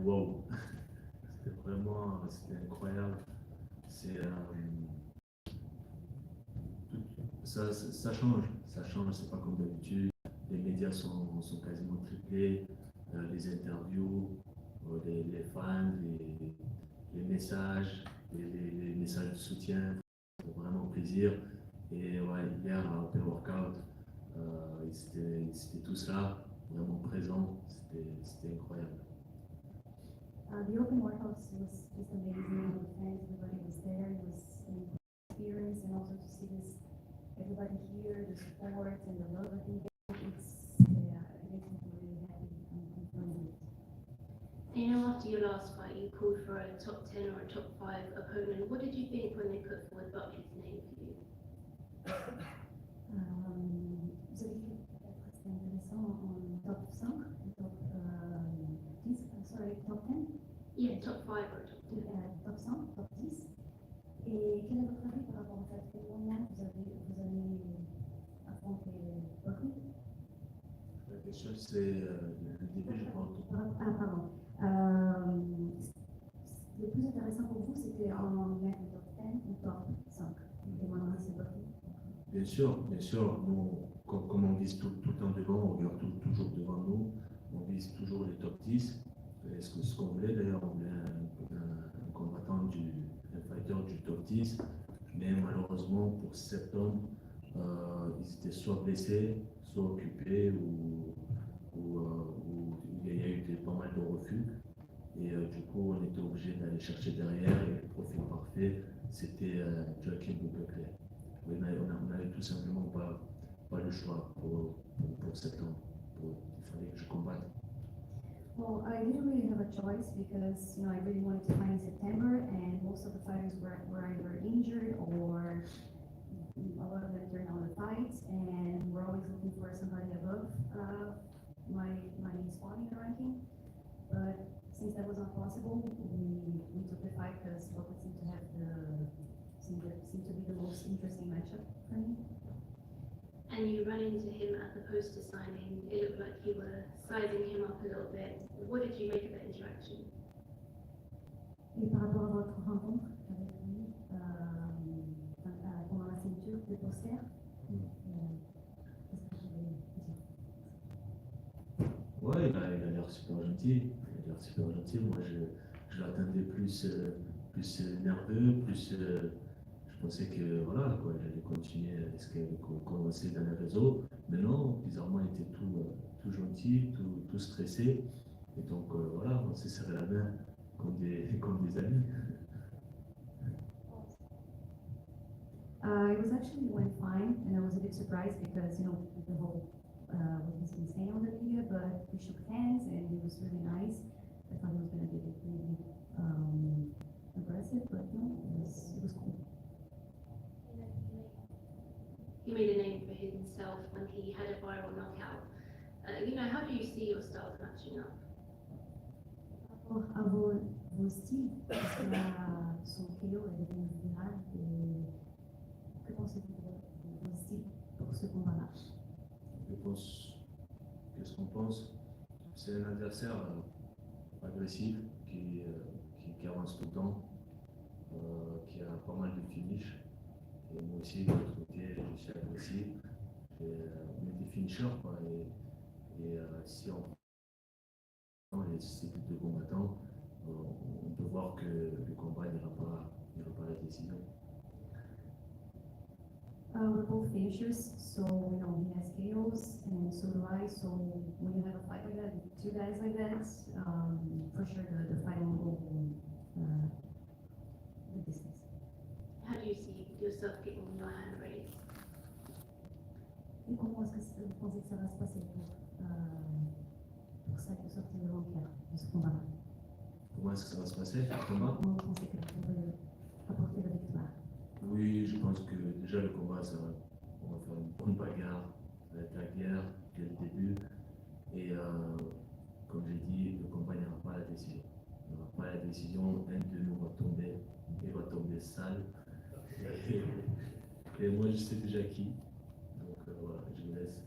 wow, c'était incroyable. C'est, ça change, c'est pas comme d'habitude. Les médias sont quasiment triplés, les interviews, les fans, les messages, les messages de soutien, ça fait vraiment plaisir. Et ouais, hier à Open Workout, ils étaient tous là, vraiment présents, c'était incroyable. The open workouts was just amazing. The fans, everybody was there. It was an experience, and also to see this, everybody here, the support and the love. I think it makes me really happy and fun. And you know, after your last fight, you called for a top 10 or a top 5 opponent. What did you think when they put forward Buckley's name for you? Vous avez dit c'était intéressant en top 5, top 10, sorry, top 10? Yeah, top 5 or top 10. Top 5, top 10. Et quel est votre avis par rapport à cette moment-là? Vous avez affronté Buckley? La question, c'est le début, je crois. Ah, pardon. Le plus intéressant pour vous, c'était en mettre le top 10 ou top 5? Et maintenant, c'est Buckley. Bien sûr, nous, comme on vise tout le temps devant, on regarde toujours devant nous, on vise toujours les top 10. Ce qu'on voulait d'ailleurs, on voulait un combattant, un fighter du top 10, mais malheureusement pour septembre, ils étaient soit blessés, soit occupés, ou il y a eu pas mal de refus. Et du coup, on était obligé d'aller chercher derrière, et le profil parfait, c'était Joaquin Buckley. On n'avait tout simplement pas le choix pour septembre. Il fallait que je combatte. Well, I didn't really have a choice because I really wanted to fight in September, and most of the fighters were either injured or a lot of them turned down the fights, and we're always looking for somebody above my spot in the ranking. But since that was not possible, we took the fight because Buckley seemed to be the most interesting matchup for me. And you ran into him at the poster signing. It looked like you were sizing him up a little bit. What did you make of that interaction? Et par rapport à votre rencontre avec lui pendant la ceinture de poster, qu'est-ce que je voulais dire? Ouais, il a l'air super gentil. Moi, je l'attendais plus nerveux, je pensais que voilà, quoi, il allait continuer ce qu'il avait commencé dans les réseaux. Mais non, bizarrement, il était tout gentil, tout stressé. Et donc voilà, on s'est serré la main comme des amis. It was actually went fine, and I was a bit surprised because the whole what he's been saying on the media, but we shook hands and it was really nice. I thought he was going to be really aggressive, but no, it was cool. He made a name for himself when he had a viral knockout. How do you see your styles matching up? À vos styles, parce que son KO est devenu viral, et que pensez-vous de vos styles pour ce combat-là? Qu'est-ce qu'on pense? C'est un adversaire agressif qui avance tout le temps, qui a pas mal de finish. Et moi aussi, de l'autre côté, je suis agressif. On est des finishers, quoi. Et si on prend ces types de combattants, on peut voir que le combat n'ira pas à la décision. We're both finishers, so he has KOs, and so do I. So when you have a fight like that, with two guys like that, for sure the fight will go the distance. How do you see yourself getting your hand raised? Et comment est-ce que vous pensez que ça va se passer pour ça de sortir de l'enfer de ce combat-là? Comment est-ce que ça va se passer, le combat? Comment vous pensez que vous pouvez apporter la victoire? Oui, je pense que déjà le combat, on va faire une bonne bagarre, ça va être la guerre dès le début. Et comme j'ai dit, le combat n'ira pas à la décision. Il n'ira pas à la décision, un de nous va tomber sale. Et moi, je sais déjà qui. Donc voilà, je vous laisse.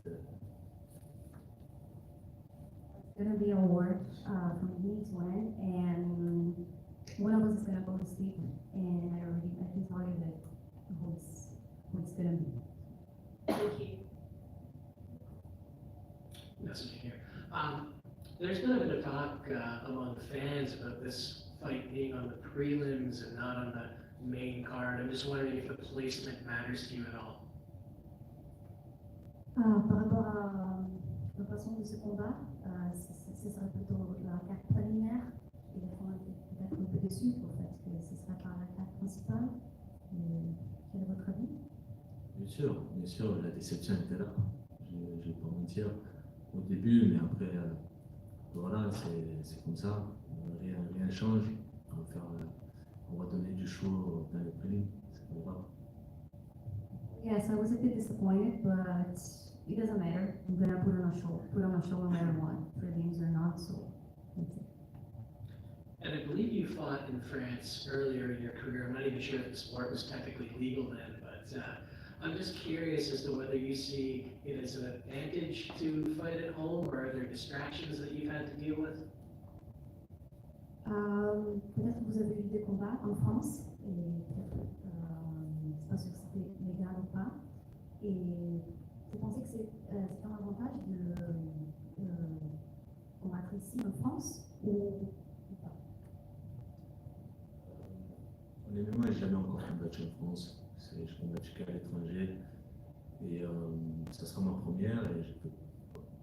gonna be a war from beginning to end, and one of us is gonna go to sleep, and I can tell you that who it's gonna be. Thank you. Message here. There's been a bit of talk among fans about this fight being on the prelims and not on the main card. I'm just wondering if the placement matters to you at all. Par rapport à la façon de ce combat, ce sera plutôt la carte préliminaire. Et les gens étaient peut-être un peu déçus pour le fait que ce sera pas la carte principale. Quel est votre avis? Bien sûr, la déception était là. Je ne vais pas mentir au début, mais après, voilà, c'est comme ça. Rien change. On va donner du show dans les prélims. C'est pas grave. Yes, I was a bit disappointed, but it doesn't matter. I'm gonna put on a show no matter what, prelims or not. So that's it. And I believe you fought in France earlier in your career. I'm not even sure if the sport was technically legal then, but I'm just curious as to whether you see it as an advantage to fight at home, or are there distractions that you've had to deal with? Peut-être que vous avez eu des combats en France, et peut-être, c'est pas sûr que c'était légal ou pas. Et vous pensez que c'est un avantage de combattre ici en France ou pas? Honnêtement, je n'ai jamais encore combattu en France. Je combattu qu'à l'étranger. Et ça sera ma première. Et je ne peux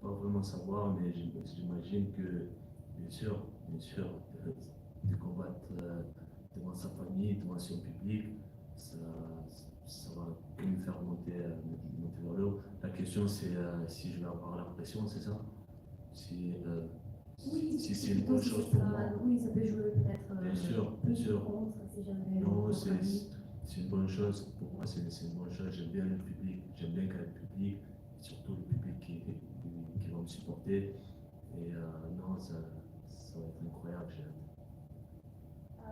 pas vraiment savoir, mais j'imagine que, bien sûr, de combattre devant sa famille, devant son public, ça va que me faire monter vers le haut. La question, c'est si je vais avoir la pression, c'est ça? Si c'est une bonne chose pour moi. Oui, ça peut jouer peut-être. Bien sûr. Contre, si jamais Non, c'est une bonne chose. Pour moi, c'est une bonne chose. J'aime bien le public. J'aime bien quand le public, surtout le public qui va me supporter. Et non, ça va être incroyable.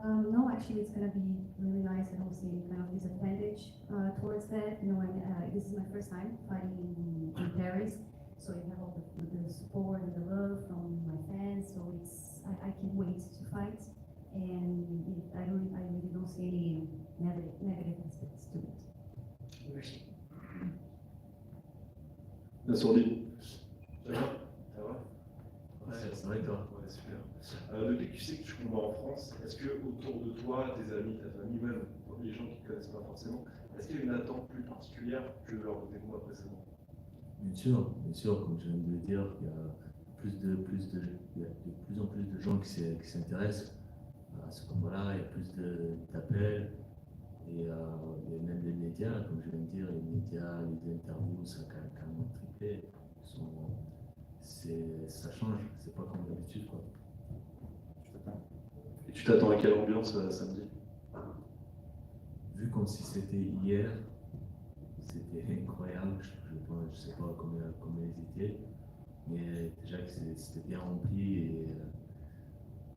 No, actually, it's going to be really nice. I don't see any kind of disadvantage towards that. This is my first time fighting in Paris, so you have all the support and the love from my fans. So I can't wait to fight, and I really don't see any negative aspects to it. Merci. Sourdi. Ça va? C'est vrai, toi. Ouais, super. Depuis que tu sais que tu combats en France, est-ce que autour de toi, tes amis, ta famille, même les gens qui ne te connaissent pas forcément, est-ce qu'il y a une attente plus particulière que lors de tes combats précédents? Bien sûr, comme je viens de le dire, il y a de plus en plus de gens qui s'intéressent à ce combat-là, il y a plus d'appels, et même les médias, comme je viens de dire, les médias, les interviews, ça a carrément triplé. Ça change, c'est pas comme d'habitude, quoi. Et tu t'attends à quelle ambiance samedi? Vu comme si c'était hier, c'était incroyable. Je sais pas combien ils étaient, mais déjà que c'était bien rempli et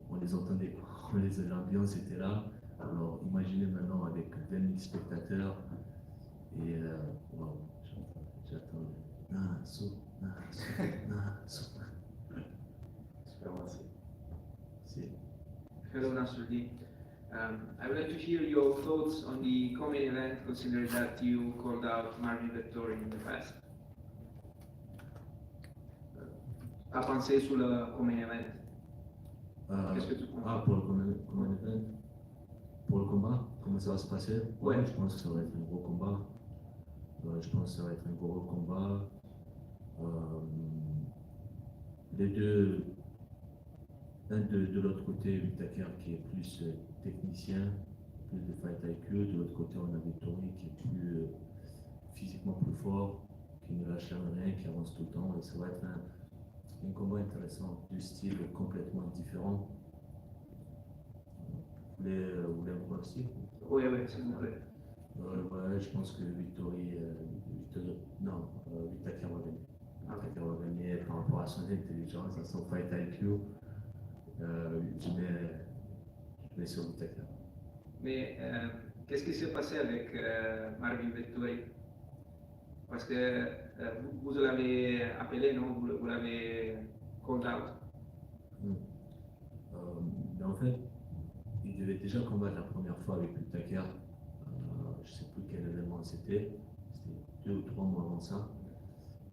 on les entendait. L'ambiance était là. Alors imaginez maintenant avec 20 000 spectateurs et wow, j'attends. Super, merci. Hello, Nasruddin. I would like to hear your thoughts on the co-main event, considering that you called out Marvin Vettori in the past. À penser sur le co-main event. Qu'est-ce que tu penses? Pour le co-main event, pour le combat, comment ça va se passer? Ouais. Je pense que ça va être un gros combat. Les deux, un de l'autre côté, Whittaker qui est plus technicien, plus de fight IQ. De l'autre côté, on a Vettori qui est plus physiquement plus fort, qui ne lâche rien, qui avance tout le temps. Et ça va être un combat intéressant, deux styles complètement différents. Vous voulez me voir aussi? Oui, s'il vous plaît. Ouais, je pense que Whittaker va gagner. Whittaker va gagner par rapport à son intelligence, à son fight IQ. Je mets sur Whittaker. Mais qu'est-ce qui s'est passé avec Marvin Vettori? Parce que vous l'avez appelé, non? Vous l'avez called out. Mais en fait, il devait déjà combattre la première fois avec Whittaker. Je ne sais plus quel événement c'était 2 ou 3 mois avant ça.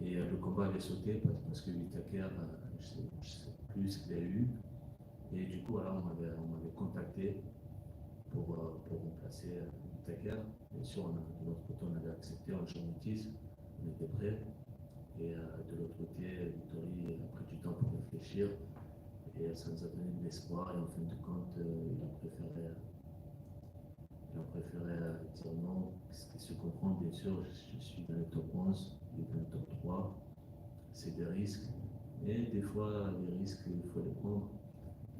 Et le combat avait sauté parce que Whittaker, je sais plus ce qu'il a eu. Et du coup, alors, on m'avait contacté pour remplacer Whittaker. Bien sûr, de l'autre côté, on avait accepté en journaliste, on était prêts. Et de l'autre côté, Vittori a pris du temps pour réfléchir. Et ça nous a donné de l'espoir. Et en fin de compte, il a préféré dire non. Ce qui se comprend, bien sûr, je suis dans le top 11, il est dans le top 3. C'est des risques. Et des fois, les risques, il faut les prendre.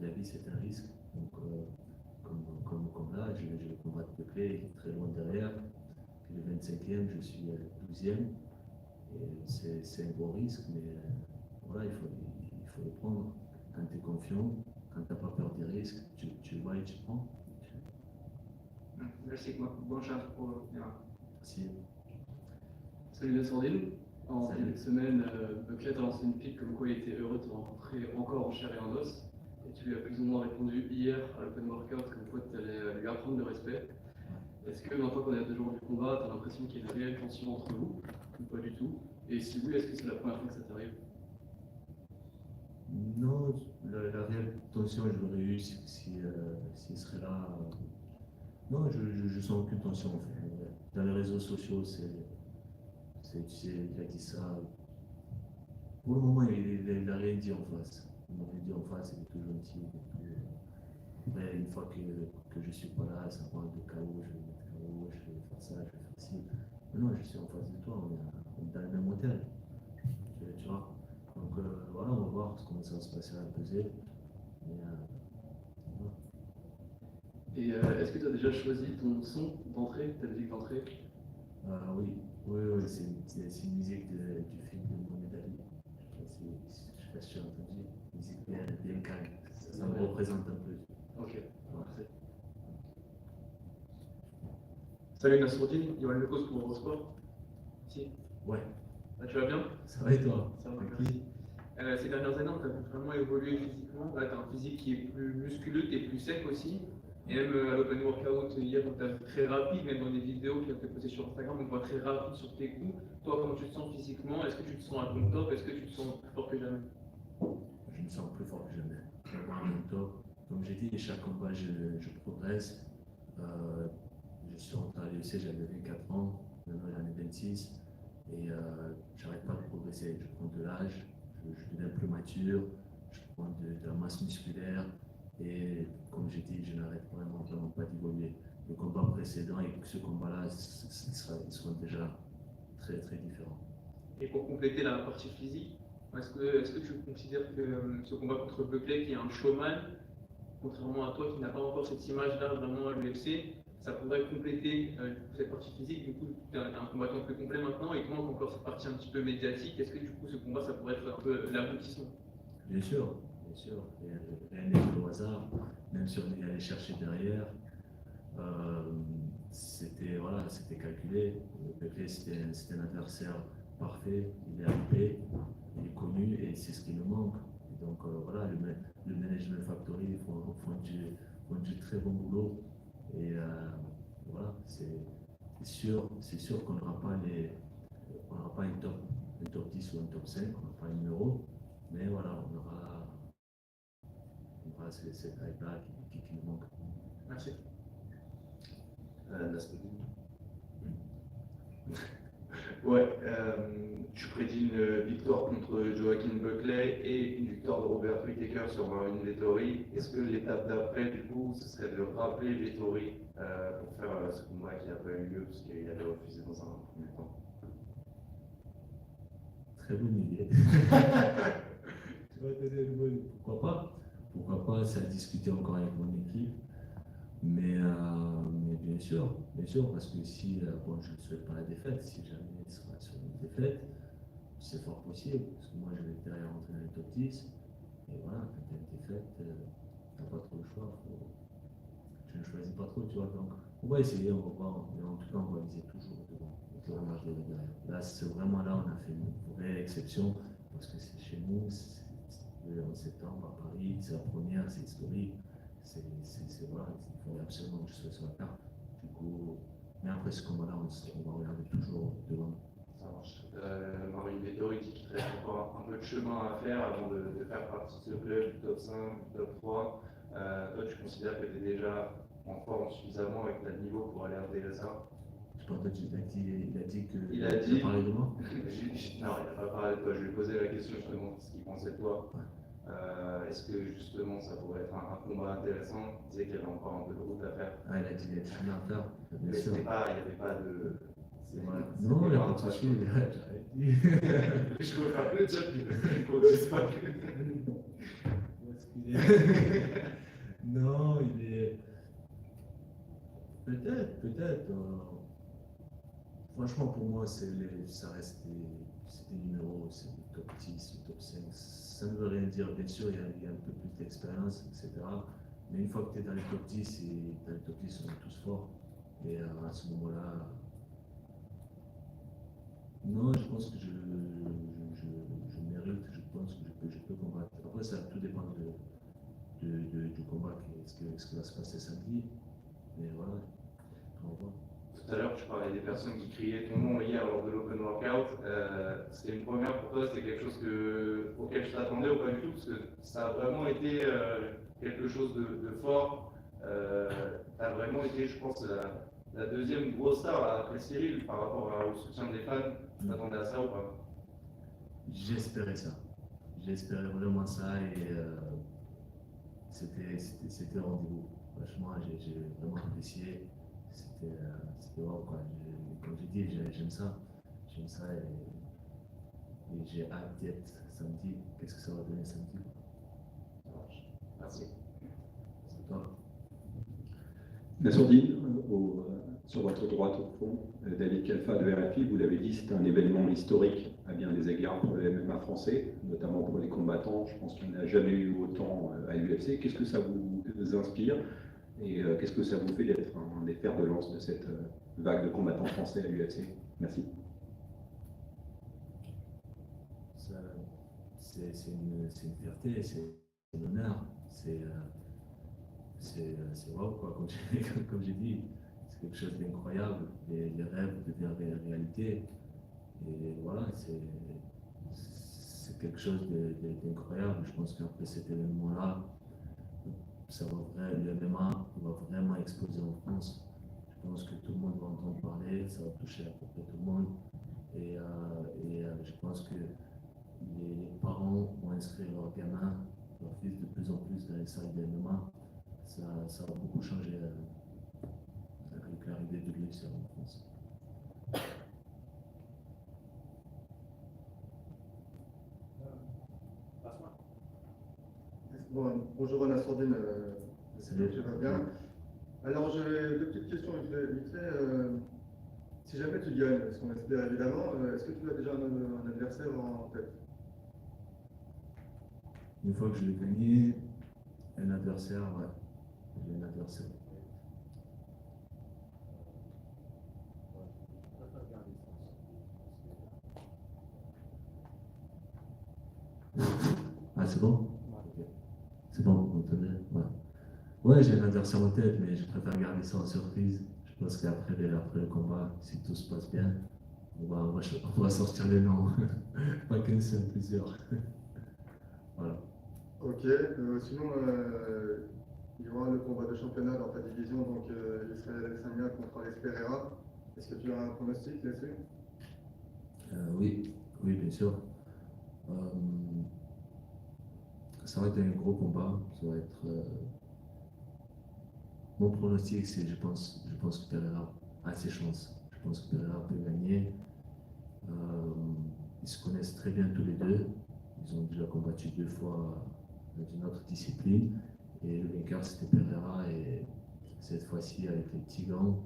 La vie, c'est un risque. Donc, comme là, je vais combattre de clé, il est très loin derrière. Puis le 25e, je suis 12e. Et c'est un gros risque, mais voilà, il faut le prendre. Quand tu es confiant, quand tu n'as pas peur des risques, tu vois et tu prends. Merci, bonne chance pour Merci. Salut Nassordine. En Salut. début de semaine, Bucklet a lancé une pique comme quoi il était heureux de te rencontrer encore en chair et en os. Et tu lui as plus ou moins répondu hier à l'Open Workout comme quoi tu allais lui apprendre le respect. Est-ce que maintenant qu'on est à 2 jours du combat, tu as l'impression qu'il y a une réelle tension entre vous ou pas du tout? Et si oui, est-ce que c'est la première fois que ça t'arrive? Non, la réelle tension, je l'aurais eu s'il serait là. Non, je sens aucune tension en fait. Dans les réseaux sociaux, tu sais, il a dit ça. Pour le moment, il n'a rien dit en face. Il m'a rien dit en face, il est tout gentil. Après, une fois que je ne suis pas là, ça parle de chaos, je vais mettre chaos, je vais faire ça, je vais faire ci. Mais non, je suis en face de toi, on est dans le même hôtel. Tu vois. Donc voilà, on va voir comment ça va se passer à la pesée. Et est-ce que tu as déjà choisi ton son d'entrée, ta musique d'entrée? Oui, c'est une musique du film de Mohamed Ali. Je ne sais pas si tu as entendu. Musique bien calme. Ça me représente un peu. Ok, merci. Salut Nassordine, Yoann Lecos pour Eurosport. Si. Ouais, Tu vas bien? ça va et toi? Ça va, Tranquille. merci. Ces dernières années, tu as vraiment évolué physiquement. Là, tu as un physique qui est plus musculeux, tu es plus sec aussi. Et même à l'Open Workout hier, tu es très rapide, même dans les vidéos que tu as fait poster sur Instagram, on te voit très rapide sur tes coups. Toi, comment tu te sens physiquement? Est-ce que tu te sens à ton top? Est-ce que tu te sens plus fort que jamais? Je me sens plus fort que jamais. Je suis vraiment à mon top. Comme j'ai dit, chaque combat, je progresse. Je suis rentré à l'UFC, j'avais 24 ans, maintenant j'en ai 26. Et j'arrête pas de progresser. Je prends de l'âge, je deviens plus mature, je prends de la masse musculaire. Et comme j'ai dit, je n'arrête vraiment pas d'évoluer. Le combat précédent et ce combat-là, ils seront déjà très très différents. Et pour compléter la partie physique, est-ce que tu considères que ce combat contre Buckley, qui est un showman, contrairement à toi qui n'a pas encore cette image-là vraiment à l'UFC, ça pourrait compléter cette partie physique? Du coup, tu es un combattant plus complet maintenant et il manque encore cette partie un petit peu médiatique. Est-ce que du coup ce combat, ça pourrait être un peu l'aboutissement? Bien sûr. Rien n'est au hasard, même si on est allé chercher derrière. C'était calculé. Buckley, c'était un adversaire parfait, il est arrivé, il est connu et c'est ce qui nous manque. Et donc voilà, le management factory font du très bon boulot. Et voilà, c'est sûr qu'on n'aura pas un top 10 ou un top 5, on n'aura pas un numéro, mais voilà, on aura cette hype-là qui nous manque. Merci. Ouais, tu prédis une victoire contre Joaquin Buckley et une victoire de Robert Whittaker sur Marvin Vettori. Est-ce que l'étape d'après, du coup, ce serait de rappeler Vettori pour faire ce combat qui n'a pas eu lieu parce qu'il avait refusé dans un premier temps? Très bonne idée. Tu vas donner une bonne. Pourquoi pas, ça a discuté encore avec mon équipe. Mais bien sûr, parce que si, je ne souhaite pas la défaite, si jamais il sera sur une défaite, c'est fort possible, parce que moi je vais derrière rentrer dans le top 10, et voilà, quand tu as une défaite, tu n'as pas trop le choix, tu ne choisis pas trop, tu vois, donc on va essayer, on va voir, mais en tout cas on va viser toujours devant, derrière. Là, c'est vraiment là, on a fait une vraie exception, parce que c'est chez nous, en septembre à Paris. C'est la première, c'est historique. Voilà, il fallait absolument que je sois sur la carte. Du coup, mais après ce combat-là, on va regarder toujours devant. Ça marche. Marine Vettori dit qu'il te reste encore un peu de chemin à faire avant de faire partie de ce club du top 5, du top 3. Toi, tu considères que tu es déjà en forme suffisamment avec le niveau pour aller intégrer ça? Je pense que il a dit que. Il a dit. parlé de moi. Non, il n'a pas parlé de toi. Je lui ai posé la question justement ce qu'il pensait de toi. Ouais. Est-ce que justement ça pourrait être un combat intéressant? Il disait qu'il y avait encore un peu de route à faire. Ah, il a dit qu'il y a chemin à faire. Bien Mais sûr. il n'y avait pas de. Non, il n'y a pas de souci. Je peux faire le job, qu'on ne dise pas que. Non, il est. Peut-être. Franchement, pour moi, ça reste des numéros, c'est le top 10, le top 5. Ça ne veut rien dire. Bien sûr, il y a un peu plus d'expérience, etc. Mais une fois que tu es dans les top 10, et dans les top 10, on est tous forts. Et à ce moment-là, non, je pense que je mérite, je pense que je peux combattre. Après, ça tout dépend du combat, ce qui va se passer samedi. Mais voilà, on va voir. Tout à l'heure, tu parlais des personnes qui criaient ton nom hier lors de l'open workout. C'était une première pour toi, c'était quelque chose auquel je t'attendais ou pas du tout, parce que ça a vraiment été quelque chose de fort. Tu as vraiment été, je pense, la deuxième grosse star après Cyril par rapport au soutien des fans. Tu t'attendais à ça ou pas? J'espérais ça. J'espérais vraiment ça et c'était au rendez-vous. Franchement, j'ai vraiment apprécié. C'était wow, quoi. Comme j'ai dit, j'aime ça. J'aime ça et j'ai hâte d'être samedi. Qu'est-ce que ça va donner samedi? Ça marche. Merci. C'est toi. Nassourdine, sur votre droite au fond, David Kalfa de RFI, vous l'avez dit, c'est un événement historique à bien des égards pour le MMA français, notamment pour les combattants. Je pense qu'il n'y en a jamais eu autant à l'UFC. Qu'est-ce que ça vous inspire et qu'est-ce que ça vous fait d'être un des fers de lance de cette vague de combattants français à l'UFC? Merci. C'est une fierté, c'est un honneur. C'est wow, quoi, comme j'ai dit, c'est quelque chose d'incroyable. Les rêves deviennent réalité. Et voilà, c'est quelque chose d'incroyable. Je pense qu'après cet événement-là, le MMA va vraiment exploser en France. Je pense que tout le monde va entendre parler, ça va toucher à peu près tout le monde. Et je pense que les parents vont inscrire leurs gamins, leurs fils de plus en plus dans les salles de MMA. Ça va beaucoup changer avec l'arrivée de l'UFC en France. Bon, bonjour Nassourdine, Salut. tu vas bien? Alors j'ai deux petites questions vite fait. Si jamais tu gagnes, ce qu'on espère évidemment, est-ce que tu as déjà un adversaire en tête? Une fois que je l'ai gagné, un adversaire, ouais. J'ai un adversaire. Ah, c'est bon? C'est bon, vous entendez? Ouais. Ouais, j'ai un adversaire en tête, mais je préfère garder ça en surprise. Je pense qu'après le combat, si tout se passe bien, on va sortir les noms. Pas qu'un seul, plusieurs. Voilà. Ok, sinon il y aura le combat de championnat dans ta division, donc Israël Adesanya contre Alex Pereira. Est-ce que tu as un pronostic là-dessus? Oui, bien sûr. Ça va être un gros combat. Ça va être. Mon pronostic, c'est je pense que Pereira a ses chances. Je pense que Pereira peut gagner. Ils se connaissent très bien tous les deux. Ils ont déjà combattu 2 fois dans une autre discipline. Et le vainqueur, c'était Pereira. Et cette fois-ci, avec les petits gants,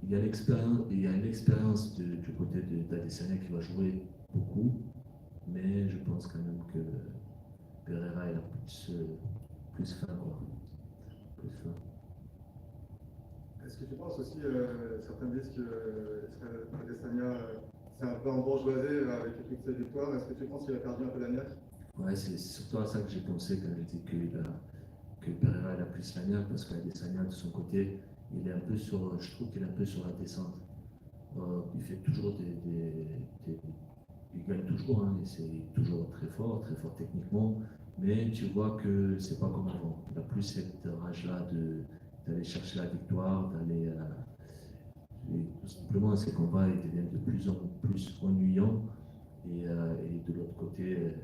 il y a l'expérience du côté d'Adesanya qui va jouer beaucoup. Mais je pense quand même que Pereira il a plus faim, quoi. Plus faim. Est-ce que tu penses aussi, certains disent que Adesanya c'est un peu embourgeoisé avec toutes ces victoires. Est-ce que tu penses qu'il a perdu un peu la niaque? Ouais, c'est surtout à ça que j'ai pensé quand j'ai dit que Pereira il a plus la niaque, parce qu'Adesanya de son côté, il est un peu sur, je trouve qu'il est un peu sur la descente. Il fait toujours il gagne toujours, hein, et c'est toujours très fort techniquement, mais tu vois que c'est pas comme avant. Il a plus cette rage-là d'aller chercher la victoire, d'aller. Et tout simplement, ces combats ils deviennent de plus en plus ennuyants, et de l'autre côté, et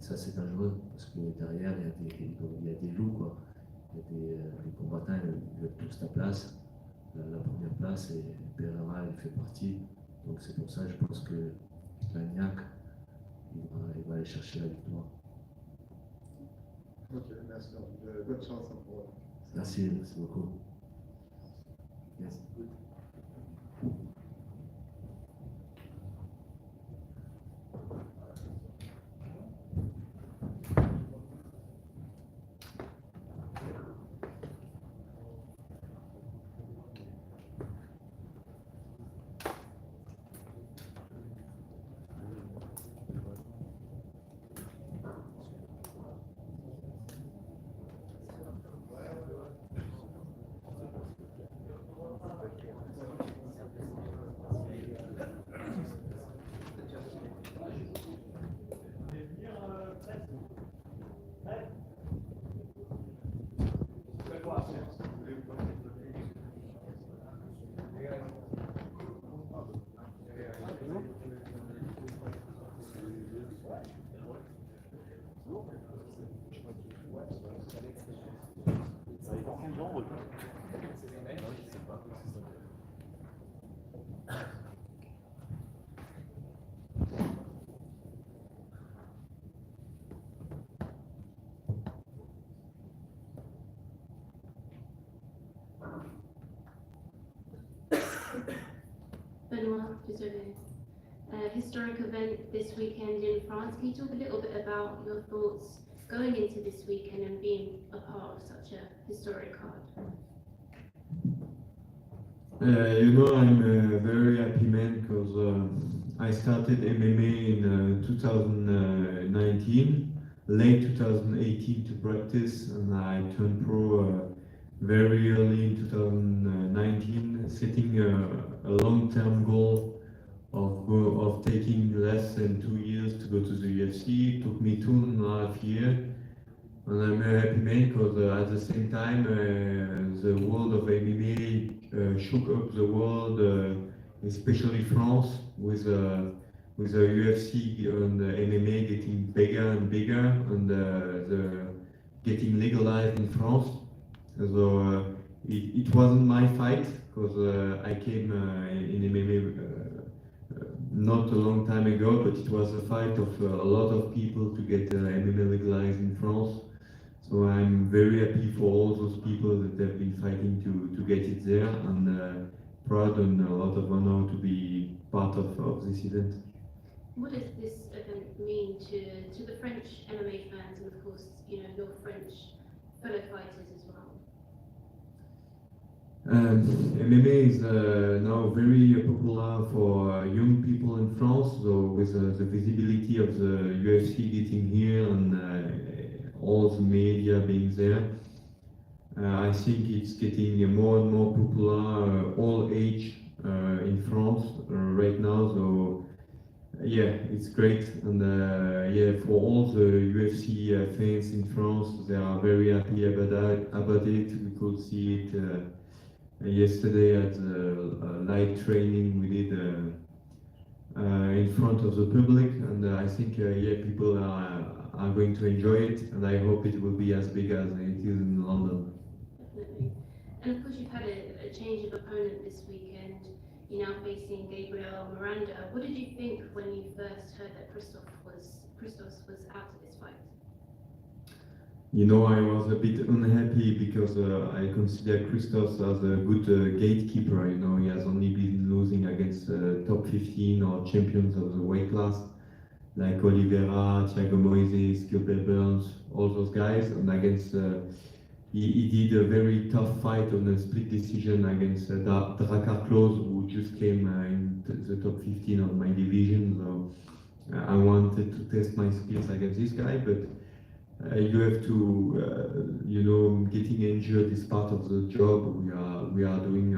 ça c'est dangereux, parce que derrière il y a des loups, quoi. Il y a les combattants, ils veulent tous la place, la première place, et Pereira il fait partie. Donc c'est pour ça que je pense que Lagnac, il va aller chercher la victoire. Ok, merci. Bonne chance hein, pour. Merci beaucoup. Yes. Benoit, désolé. Historic event this weekend in France. Can you talk a little bit about your thoughts going into this weekend and being a part of such a historic card? I'm a very happy man because I started MMA in 2019, late 2018 to practice, and I turned pro very early in 2019, setting a long-term goal of taking less than 2 years to go to the UFC. It took me 2.5 years, and I'm a happy man because at the same time the world of MMA shook up the world, especially France, with the UFC and the MMA getting bigger and bigger, and the getting legalized in France. So it wasn't my fight, because I came in MMA not a long time ago, but it was a fight of a lot of people to get MMA legalized in France. So I'm very happy for all those people that have been fighting to get it there, and proud and a lot of honor to be part of this event. What does this event mean to the French MMA fans, and of course, you know, your French fellow fighters as well? MMA is now very popular for young people in France, so with the visibility of the UFC getting here and all the media being there, I think it's getting more and more popular, all age in France right now. So yeah, it's great, and yeah, for all the UFC fans in France, they are very happy about it. We could see it yesterday at the live training we did in front of the public, and I think yeah, people are going to enjoy it, and I hope it will be as big as it is in London. Definitely. And of course, you've had a change of opponent this weekend. You're now facing Gabriel Miranda. What did you think when you first heard that Christos was out of this fight? You know, I was a bit unhappy because I consider Christos as a good gatekeeper. You know, he has only been losing against top 15 or champions of the weight class, like Oliveira, Thiago Moises, Gilbert Burns, all those guys, and against he did a very tough fight on a split decision against Drakkar Klose, who just came in the top 15 of my division. So I wanted to test my skills against this guy, but you have to, you know, getting injured is part of the job. We are doing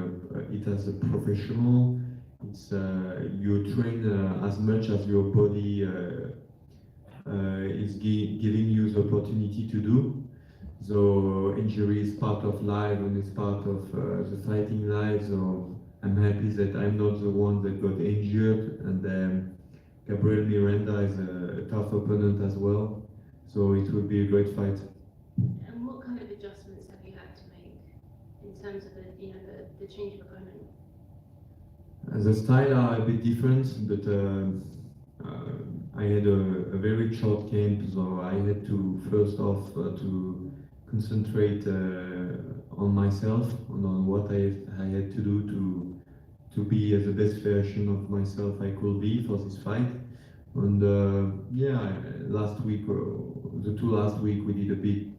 it as a professional. It's you train as much as your body is giving you the opportunity to do. So injury is part of life and it's part of the fighting life. So I'm happy that I'm not the one that got injured, and Gabriel Miranda is a tough opponent as well. So it will be a great fight. And what kind of adjustments have you had to make in terms of the change of opponent? The style are a bit different, but I had a very short camp, so I had to first off to concentrate on myself, on what I had to do to be the best version of myself I could be for this fight. And yeah, last week, the two last week, we did a big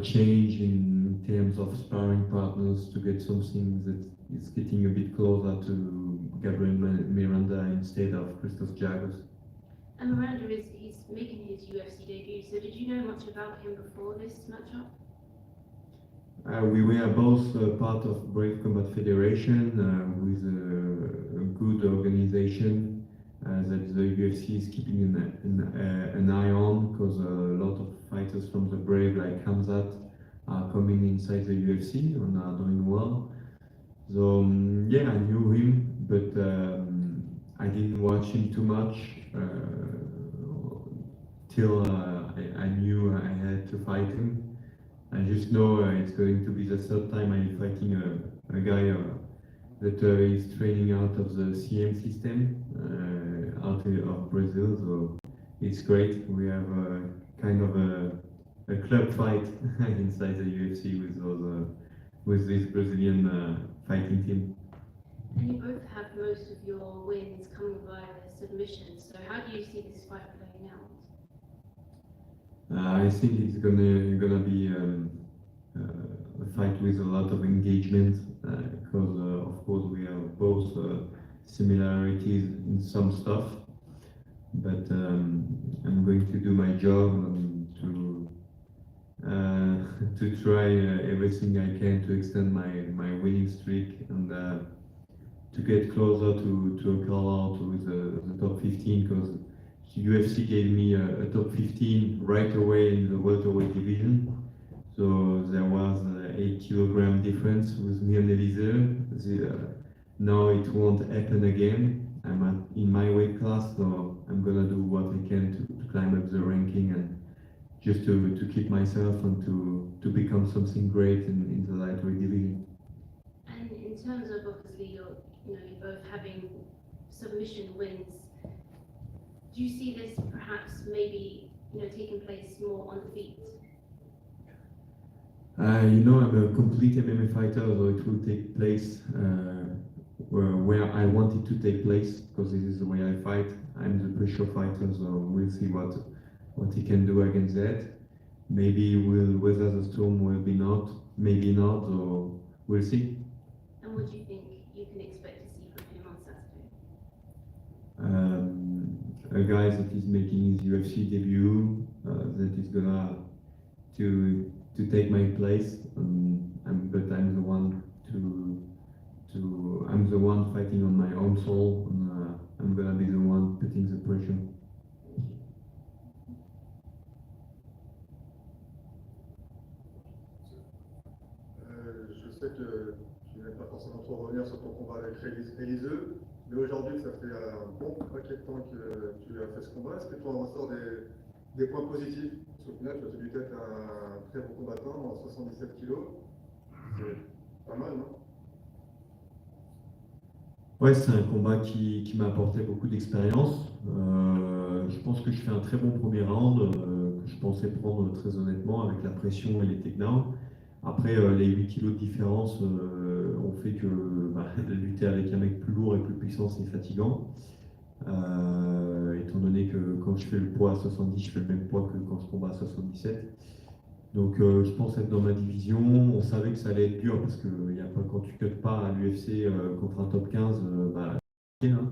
change in terms of sparring partners to get something that is getting a bit closer to Gabriel Miranda instead of Christos Giagos. And Miranda he's making his UFC debut, so did you know much about him before this matchup? We were both part of Brave Combat Federation with a good organization that the UFC is keeping an eye on, because a lot of fighters from the Brave, like Hamzat, are coming inside the UFC and are doing well. So yeah, I knew him, but I didn't watch him too much till I knew I had to fight him. I just know it's going to be the third time I'm fighting a guy that is training out of the CM system, out of Brazil. So it's great. We have kind of a club fight inside the UFC with this Brazilian fighting team. And you both have most of your wins coming via submission. So how do you see this fight playing out? I think it's gonna be a fight with a lot of engagement, because of course we have both similarities in some stuff, but I'm going to do my job and to try everything I can to extend my winning streak and to get closer to a call out with the top 15, because UFC gave me a top 15 right away in the welterweight division. So there was an 8 kilogram difference with me and Eliezer. Now it won't happen again. I'm in my weight class, so I'm gonna do what I can to climb up the ranking and just to keep myself and to become something great in the lightweight division. And in terms of obviously you're both having submission wins, do you see this perhaps maybe taking place more on the feet? I'm a complete MMA fighter, so it will take place where I want it to take place, because this is the way I fight. I'm the pressure fighter, so we'll see what he can do against that. Maybe we'll weather the storm, maybe not, so we'll see. And what do you think you can expect to see from him on Saturday? A guy that is making his UFC debut, that is gonna to take my place, but I'm the one I'm the one fighting on my own soul, and I'm gonna be the one putting the pressure. Je sais que tu n'aimes pas forcément trop revenir sur ton combat avec Eliezer, mais aujourd'hui, ça fait un bon paquet de temps que tu as fait ce combat. Est-ce que tu en ressors des points positifs? Parce qu'au final, tu as tenu tête à un très bon combattant en 77 kilos. C'est pas mal, non? Ouais, c'est un combat qui m'a apporté beaucoup d'expérience. Je pense que je fais un très bon premier round, que je pensais prendre très honnêtement avec la pression et les takedowns. Après, les 8 kilos de différence ont fait que lutter avec un mec plus lourd et plus puissant, c'est fatigant. Étant donné que quand je fais le poids à 70, je fais le même poids que quand je combats à 77. Donc je pense être dans ma division. On savait que ça allait être dur parce que quand tu ne cut pas à l'UFC contre un top 15, bah, c'est compliqué, hein.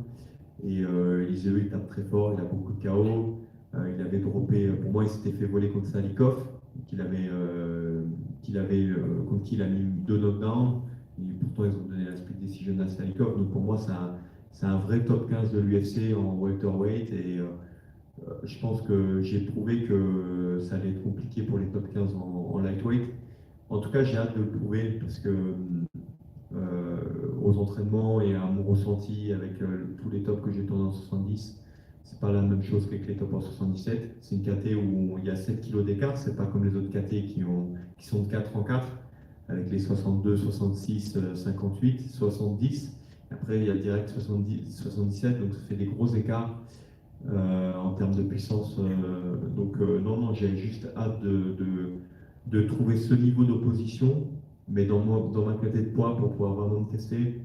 Et Eliseu, il tape très fort, il a beaucoup de KO. Il avait droppé, pour moi, il s'était fait voler contre Salikov, contre qui il a mis 2 knockdowns. Et pourtant, ils ont donné la split decision à Salikov. Donc pour moi, c'est un vrai top 15 de l'UFC en welterweight. Et je pense que j'ai prouvé que ça allait être compliqué pour les top 15 en lightweight. En tout cas, j'ai hâte de le prouver parce que aux entraînements et à mon ressenti avec tous les tops que j'ai tournés en 70, c'est pas la même chose qu'avec les tops en 77. C'est une KT où il y a 7 kilos d'écart, c'est pas comme les autres KT qui sont de 4 en 4, avec les 62, 66, 58, 70. Après, il y a direct 70, 77, donc ça fait des gros écarts en termes de puissance. Non, j'ai juste hâte de trouver ce niveau d'opposition, mais dans ma catégorie de poids pour pouvoir vraiment me tester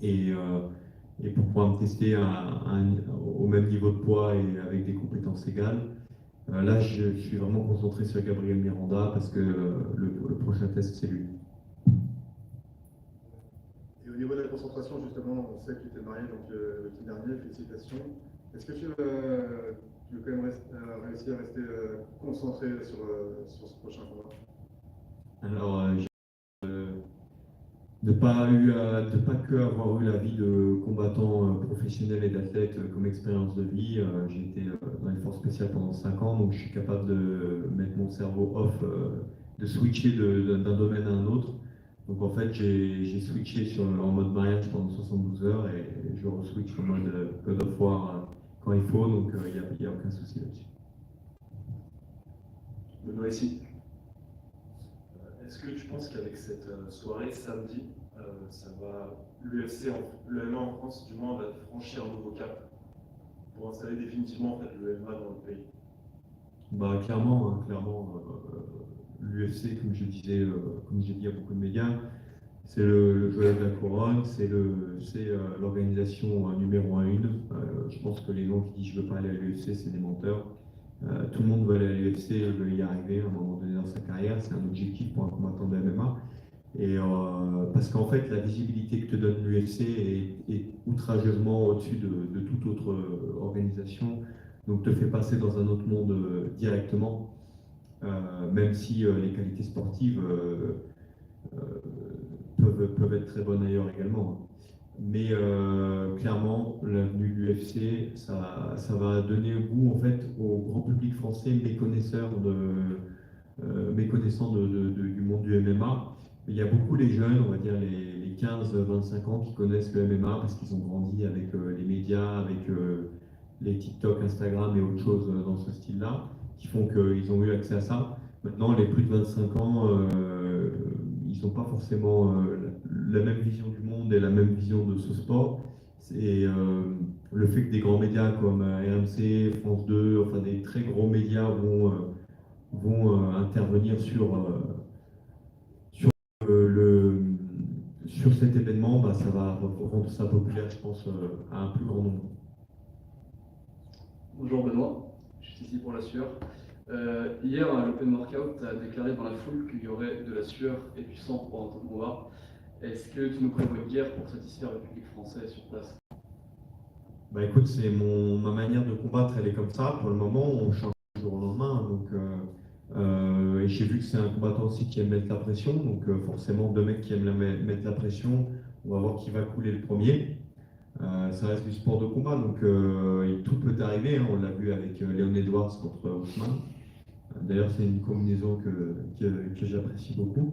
et pour pouvoir me tester au même niveau de poids et avec des compétences égales. Là, je suis vraiment concentré sur Gabriel Miranda parce que le prochain test, c'est lui. Et au niveau de la concentration, justement, on sait que tu t'es marié donc, le week-end dernier, félicitations. Est-ce que tu veux quand même réussir à rester concentré sur ce prochain combat? Alors, de pas que avoir eu la vie de combattant professionnel et d'athlète comme expérience de vie. J'ai été dans les forces spéciales pendant 5 ans, donc je suis capable de mettre mon cerveau off, de switcher d'un domaine à un autre. Donc en fait, j'ai switché en mode mariage pendant 72 heures et je re-switch en mode God of War quand il faut, donc il n'y a aucun souci là-dessus. Benoît ici. Est-ce que tu penses qu'avec cette soirée samedi, l'UFC, le MMA en France, du moins, va franchir un nouveau cap pour installer définitivement en fait, le MMA dans le pays? Bah, clairement, l'UFC, comme j'ai dit à beaucoup de médias, c'est le joyau de la couronne, c'est l'organisation numéro 1. Je pense que les gens qui disent je ne veux pas aller à l'UFC, c'est des menteurs. Tout le monde veut aller à l'UFC et veut y arriver à un moment donné dans sa carrière. C'est un objectif pour un combattant de MMA. Et parce qu'en fait, la visibilité que te donne l'UFC est outrageusement au-dessus de toute autre organisation. Donc, te fait passer dans un autre monde directement, même si les qualités sportives peuvent être très bonnes ailleurs également. Mais clairement, l'avenue de l'UFC, ça va donner goût en fait au grand public français méconnaissant du monde du MMA. Il y a beaucoup les jeunes, on va dire les 15-25 ans qui connaissent le MMA parce qu'ils ont grandi avec les médias, avec les TikTok, Instagram et autres choses dans ce style-là, qui font qu'ils ont eu accès à ça. Maintenant, les plus de 25 ans, ils n'ont pas forcément la même vision du monde et la même vision de ce sport. Et le fait que des grands médias comme RMC, France 2, enfin des très gros médias vont intervenir sur cet événement, bah, ça va rendre ça populaire, je pense, à un plus grand nombre. Bonjour Benoît, je suis ici pour la sueur. Hier, à l'Open Workout, tu as déclaré dans la foule qu'il y aurait de la sueur et du sang pendant ton combat. Est-ce que tu nous prévois une guerre pour satisfaire le public français sur place? Bah écoute, ma manière de combattre, elle est comme ça. Pour le moment, on change du jour au lendemain. Donc, et j'ai vu que c'est un combattant aussi qui aime mettre la pression. Donc forcément, 2 mecs qui aiment mettre la pression, on va voir qui va couler le premier. Ça reste du sport de combat, donc tout peut arriver. Hein. On l'a vu avec Léon Edwards contre Ousmane. D'ailleurs, c'est une combinaison que j'apprécie beaucoup.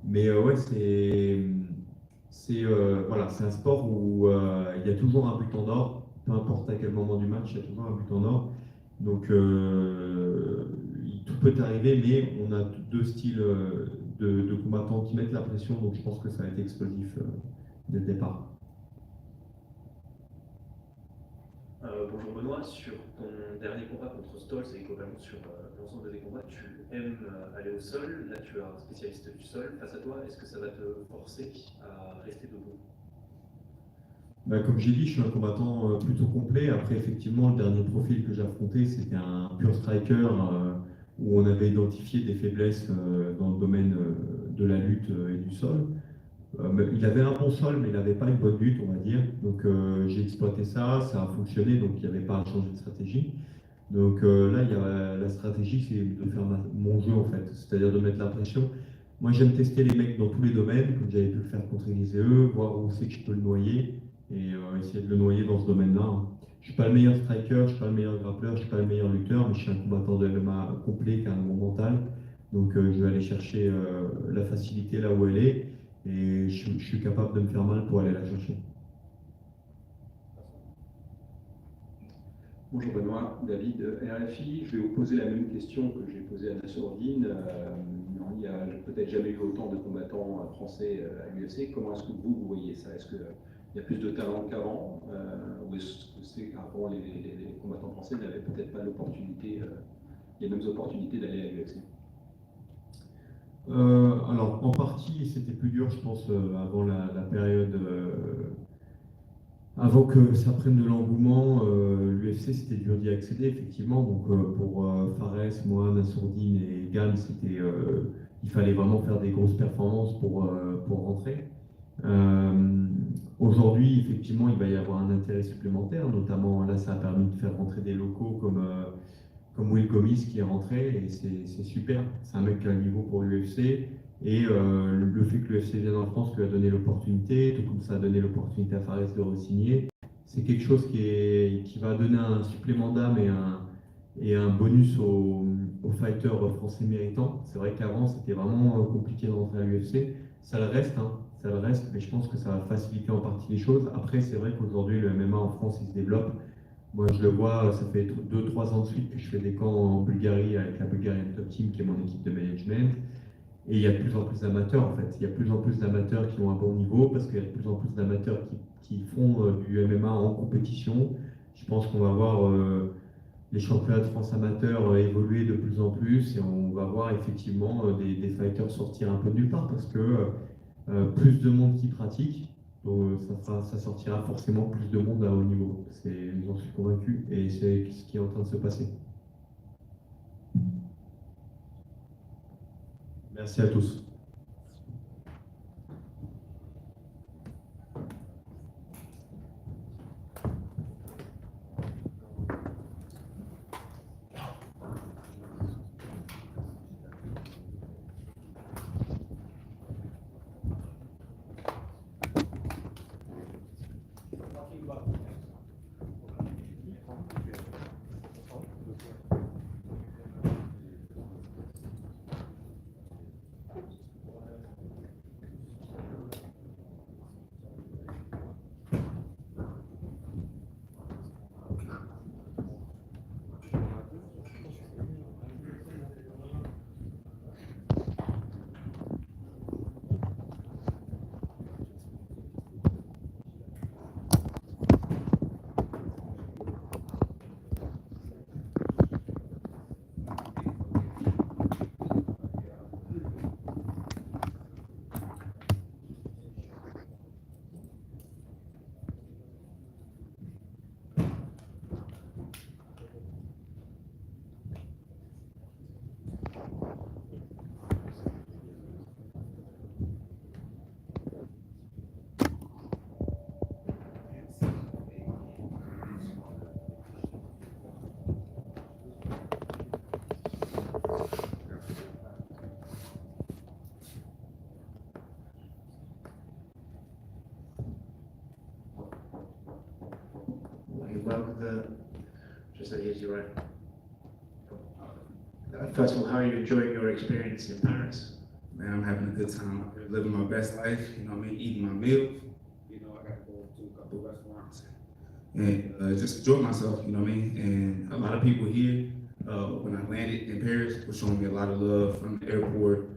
Mais ouais, c'est un sport où il y a toujours un but en or, peu importe à quel moment du match, il y a toujours un but en or. Donc tout peut arriver, mais on a 2 styles de combattants qui mettent la pression, donc je pense que ça va être explosif dès le départ. Bonjour Benoît, sur ton dernier combat contre Stolz et globalement sur l'ensemble des combats, tu aimes aller au sol. Là, tu es un spécialiste du sol. Face à toi, est-ce que ça va te forcer à rester debout? Bah, comme j'ai dit, je suis un combattant plutôt complet. Après, effectivement, le dernier profil que j'ai affronté, c'était un pur striker où on avait identifié des faiblesses dans le domaine de la lutte et du sol. Mais il avait un bon sol, mais il n'avait pas une bonne lutte, on va dire. Donc j'ai exploité ça, ça a fonctionné, donc il n'y avait pas à changer de stratégie. Donc là, il y a, la stratégie, c'est de faire mon jeu en fait, c'est-à-dire de mettre la pression. Moi, j'aime tester les mecs dans tous les domaines, comme j'avais pu le faire contre Élisée, voir où c'est que je peux le noyer et essayer de le noyer dans ce domaine-là, hein. Je ne suis pas le meilleur striker, je ne suis pas le meilleur grappleur, je ne suis pas le meilleur lutteur, mais je suis un combattant de MMA complet qui a un bon mental. Donc je vais aller chercher la facilité là où elle est et je suis capable de me faire mal pour aller la chercher. Bonjour Benoît, David, RFI. Je vais vous poser la même question que j'ai posée à Nassourdine. Il n'y a peut-être jamais eu autant de combattants français à l'UFC. Comment est-ce que vous voyez ça? Est-ce qu'il y a plus de talent qu'avant? Ou est-ce que c'est qu'avant les combattants français n'avaient peut-être pas l'opportunité, les mêmes opportunités d'aller à l'UFC? Alors, en partie, c'était plus dur, je pense, avant la période. Avant que ça prenne de l'engouement, l'UFC c'était dur d'y accéder effectivement. Donc pour Fares, moi, Nassourdine et Gann, il fallait vraiment faire des grosses performances pour rentrer. Aujourd'hui, effectivement, il va y avoir un intérêt supplémentaire, notamment là, ça a permis de faire rentrer des locaux comme Will Gomis qui est rentré et c'est super. C'est un mec qui a le niveau pour l'UFC. Et le fait que l'UFC vienne en France lui a donné l'opportunité, tout comme ça a donné l'opportunité à Fares de re-signer, c'est quelque chose qui va donner un supplément d'âme et un bonus aux fighters français méritants. C'est vrai qu'avant c'était vraiment compliqué de rentrer à l'UFC, ça le reste, hein, ça le reste, mais je pense que ça va faciliter en partie les choses. Après c'est vrai qu'aujourd'hui le MMA en France il se développe. Moi je le vois, ça fait 2-3 ans de suite que je fais des camps en Bulgarie avec la Bulgarian Top Team qui est mon équipe de management. Et il y a de plus en plus d'amateurs en fait. Il y a de plus en plus d'amateurs qui ont un bon niveau parce qu'il y a de plus en plus d'amateurs qui font du MMA en compétition. Je pense qu'on va voir les championnats de France amateurs évoluer de plus en plus et on va voir effectivement des fighters sortir un peu de nulle part parce que plus de monde qui pratique, donc ça sortira forcément plus de monde à haut niveau. J'en suis convaincu et c'est ce qui est en train de se passer. Merci à tous. Just that here's your first of all, how are you enjoying your experience in Paris? Man, I'm having a good time. I'm living my best life, you know what I mean, eating my meals. You know, I got to go to a couple restaurants and just enjoy myself, you know what I mean? And a lot of people here, when I landed in Paris, were showing me a lot of love from the airport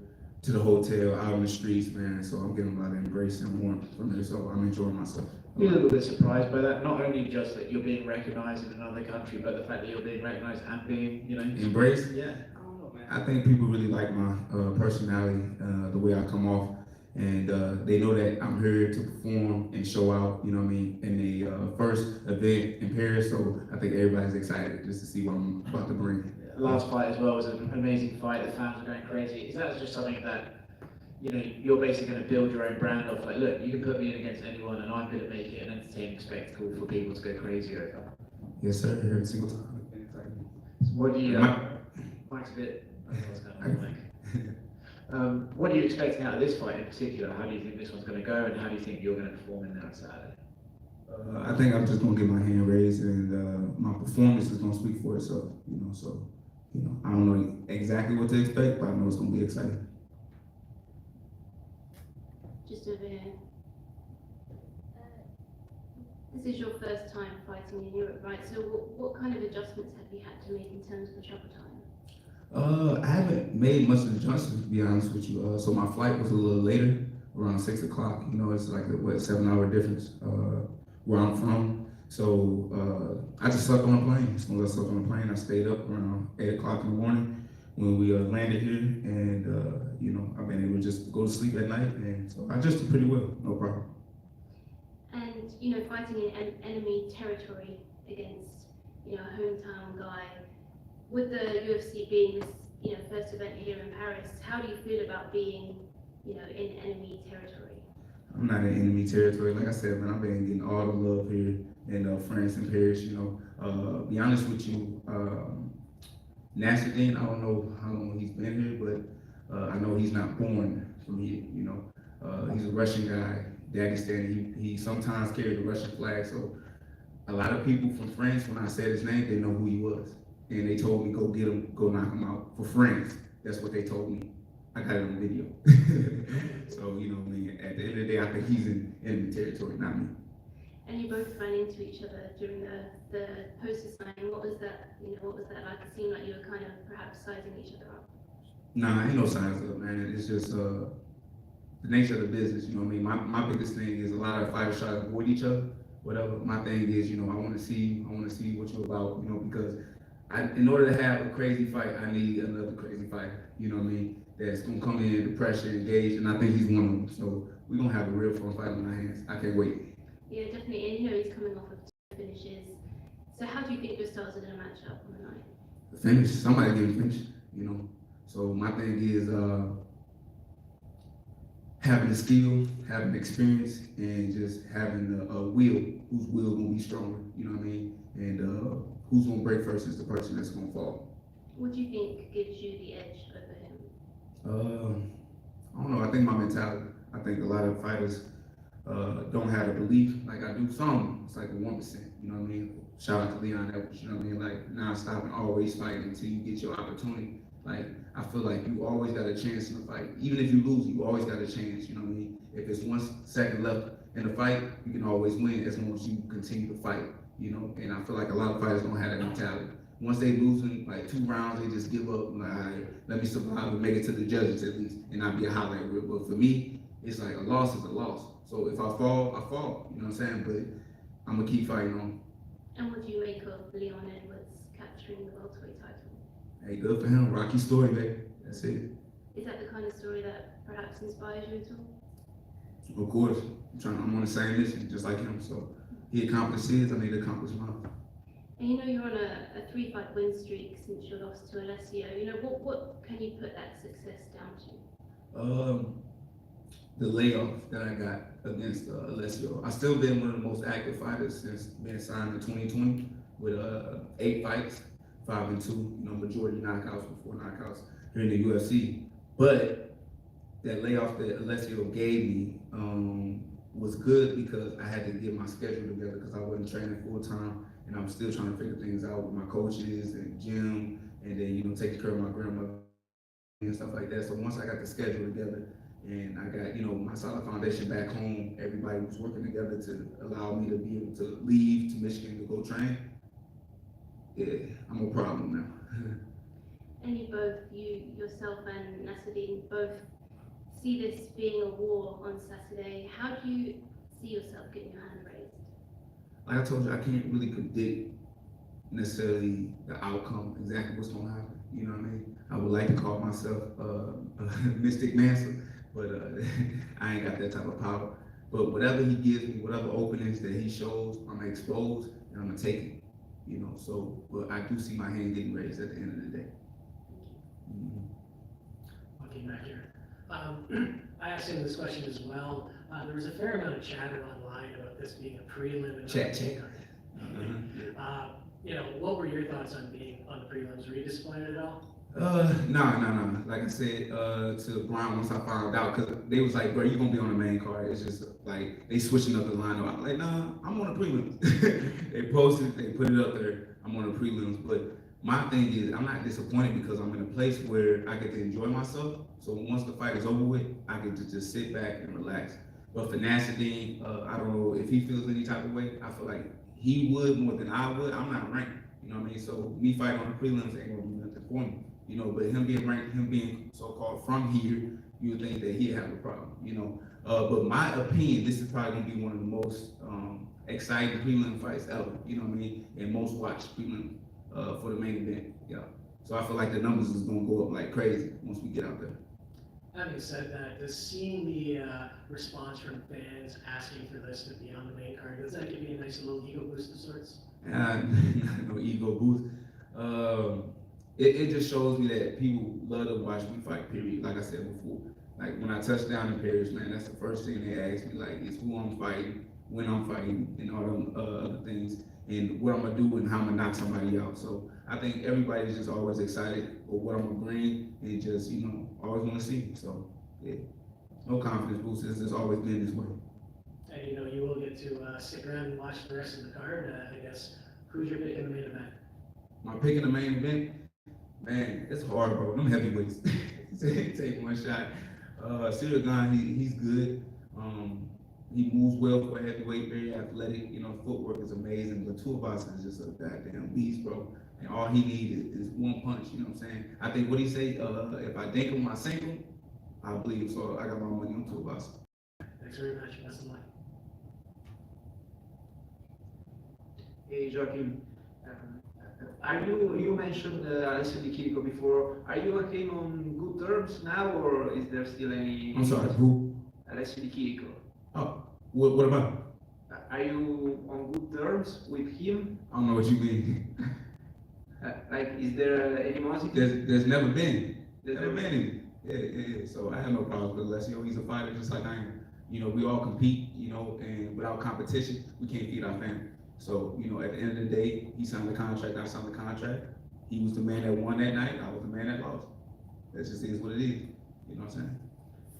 to the hotel, out in the streets, man. So I'm getting a lot of embrace and warmth from there, so I'm enjoying myself. You're a little bit surprised by that, not only just that you're being recognized in another country, but the fact that you're being recognized and being, you know, embraced? Yeah. I think people really like my personality, the way I come off, and they know that I'm here to perform and show out, you know what I mean, in the first event in Paris, so I think everybody's excited just to see what I'm about to bring. The last fight as well was an amazing fight. The fans were going crazy. Is that just something that, you know, you're basically going to build your own brand off? Like, look, you can put me in against anyone, and I'm going to make it an entertaining spectacle for people to go crazy over. Yes, sir. Every single time. So what do you? Mike's a bit. What are you expecting out of this fight in particular? How do you think this one's going to go, and how do you think you're going to perform in there on Saturday? I think I'm just gonna get my hand raised, and my performance is gonna speak for itself. You know, so I don't know exactly what to expect, but I know it's gonna be exciting. Just over here. This is your first time fighting in Europe, right? So what kind of adjustments have you had to make in terms of the travel time? I haven't made much adjustments, to be honest with you. So my flight was a little later, around 6 o'clock. You know, it's like a 7-hour difference where I'm from. So I just slept on a plane. As soon as I slept on a plane, I stayed up around 8 o'clock in the morning when we landed here, and you know, I've been able to just go to sleep at night, and so I adjusted pretty well, no problem. And you know, fighting in enemy territory against, you know, a hometown guy, with the UFC being this, you know, first event here in Paris, how do you feel about being, you know, in enemy territory? I'm not in enemy territory. Like I said, man, I've been getting all the love here in France and Paris. You know, be honest with you, Nasruddin, I don't know how long he's been here, but I know he's not born from here. You know, he's a Russian guy, Dagestan. He sometimes carried the Russian flag. So a lot of people from France, when I said his name, they know who he was, and they told me go get him, go knock him out for France. That's what they told me. I got it on video. So, you know, I mean, at the end of the day, I think he's in enemy territory, not me. And you both ran into each other during the poster signing. What was that, you know, what was that like? It seemed like you were kind of perhaps sizing each other up. Nah, ain't no size up, man. It's just the nature of the business, you know what I mean? My biggest thing is a lot of fighters try to avoid each other, whatever. My thing is, you know, I want to see what you're about, you know, because in order to have a crazy fight, I need another crazy fighter, you know what I mean? That's gonna come in, the pressure, engage, and I think he's one of them. So we're gonna have a real fun fight on our hands. I can't wait. Yeah, definitely. And you know, he's coming off of 2 finishes. So how do you think your styles are gonna match up on the night? The finish, somebody give him finish, you know. So my thing is having the skill, having the experience, and just having a will. Whose will gonna be stronger, you know what I mean? And who's gonna break first is the person that's gonna fall. What do you think gives you the edge over him? I don't know. I think my mentality. I think a lot of fighters don't have a belief like I do. Some, it's like a 1%. You know what I mean? Shout out to Leon Edwards. You know what I mean? Like non-stop and always fighting until you get your opportunity. Like I feel like you always got a chance in the fight. Even if you lose, you always got a chance. You know what I mean? If it's 1 second left in the fight, you can always win as long as you continue to fight. You know, and I feel like a lot of fighters don't have that mentality. Once they losing like 2 rounds, they just give up. Like, all right, let me survive and make it to the judges at least, and not be a highlight reel. But for me, it's like a loss is a loss. So if I fall, I fall. You know what I'm saying? But I'm gonna keep fighting on. And what do you make of Leon Edwards capturing the welterweight title? Hey, good for him. Rocky story, baby. That's it. Is that the kind of story that perhaps inspires you at all? Of course. I'm on the same mission, just like him. So he accomplished his, I need to accomplish mine. And you know, you're on a 3-fight win streak since your loss to Alessio. You know, what can you put that success down to? The layoff that I got against Alessio. I've still been one of the most active fighters since being signed in 2020 with 8 fights, 5 and 2. You know, majority knockouts before knockouts here in the UFC. But that layoff that Alessio gave me was good because I had to get my schedule together because I wasn't training full time. And I'm still trying to figure things out with my coaches and gym, and then, you know, taking care of my grandmother and stuff like that. So once I got the schedule together and I got, you know, my solid foundation back home, everybody was working together to allow me to be able to leave to Michigan to go train. Yeah, I'm a problem now. And you both, yourself and Nasruddin, both see this being a war on Saturday. How do you see yourself getting your hand raised? Like I told you, I can't really predict necessarily the outcome, exactly what's going to happen. You know what I mean? I would like to call myself Mystic Manson, but I ain't got that type of power. But whatever he gives me, whatever openings that he shows, I'm going to expose and I'm going to take it. you know, so, but I do see my hand getting raised at the end of the day. Walking back here. I asked him this question as well. There was a fair amount of chatter online about this being a prelim and Chat. you know, what were your thoughts on being on the prelims? Were you disappointed at all? No. Like I said, to Brian, once I found out, cause they was like, bro, you gonna be on the main card. It's just like, they switching up the lineup. I'm like, nah, I'm on the prelims. They posted, they put it up there, I'm on the prelims. But my thing is, I'm not disappointed because I'm in a place where I get to enjoy myself. So once the fight is over with, I get to just sit back and relax. But for Nasruddin, I don't know if he feels any type of way. I feel like he would more than I would. I'm not ranked, you know what I mean? So me fighting on the prelims ain't gonna do nothing for me, you know. But him being ranked, him being so-called from here, you would think that he'd have a problem, you know. But my opinion, this is probably gonna be one of the most exciting prelim fights ever, you know what I mean? And most watched prelim for the main event, yeah. So I feel like the numbers is gonna go up like crazy once we get out there. Having said that, does seeing the response from fans asking for this to be on the main card, does that give you a nice little ego boost of sorts? No ego boost. It just shows me that people love to watch me fight, period. Like I said before, like when I touched down in Paris, man, that's the first thing they ask me, like, is who I'm fighting, when I'm fighting, and all them other things, and what I'm gonna do and how I'm gonna knock somebody out. So I think everybody's just always excited for what I'm gonna bring and just, you know, always wanna see me. So yeah, no confidence boost. It's always been this way. And you know, you will get to stick around and watch the rest of the card. I guess, who's your pick in the main event? My pick in the main event, man, it's hard, bro. Them heavyweights. Take one shot. Seconde, he's good. He moves well for a heavyweight, very athletic. You know, footwork is amazing. But Tuivasa is just a goddamn beast, bro. And all he needs is one punch. You know what I'm saying? I think what he say, if I dink him, I sink him. I believe so. I got my money on Tuivasa. Thanks very much. Best of luck. Hey, Joaquin. You mentioned Alessio Di Chirico before. Are you and him on good terms now, or is there still any? I'm sorry, who? Alessio Di Chirico. Oh, what about? Are you on good terms with him? I don't know what you mean. Like, is there animosity? There's never been. Never been any. Yeah. So I have no problem with Alessio. He's a fighter just like I am. You know, we all compete, you know, and without competition, we can't feed our family. So, you know, at the end of the day, he signed the contract, I signed the contract. He was the man that won that night, I was the man that lost. That just is what it is. You know what I'm saying?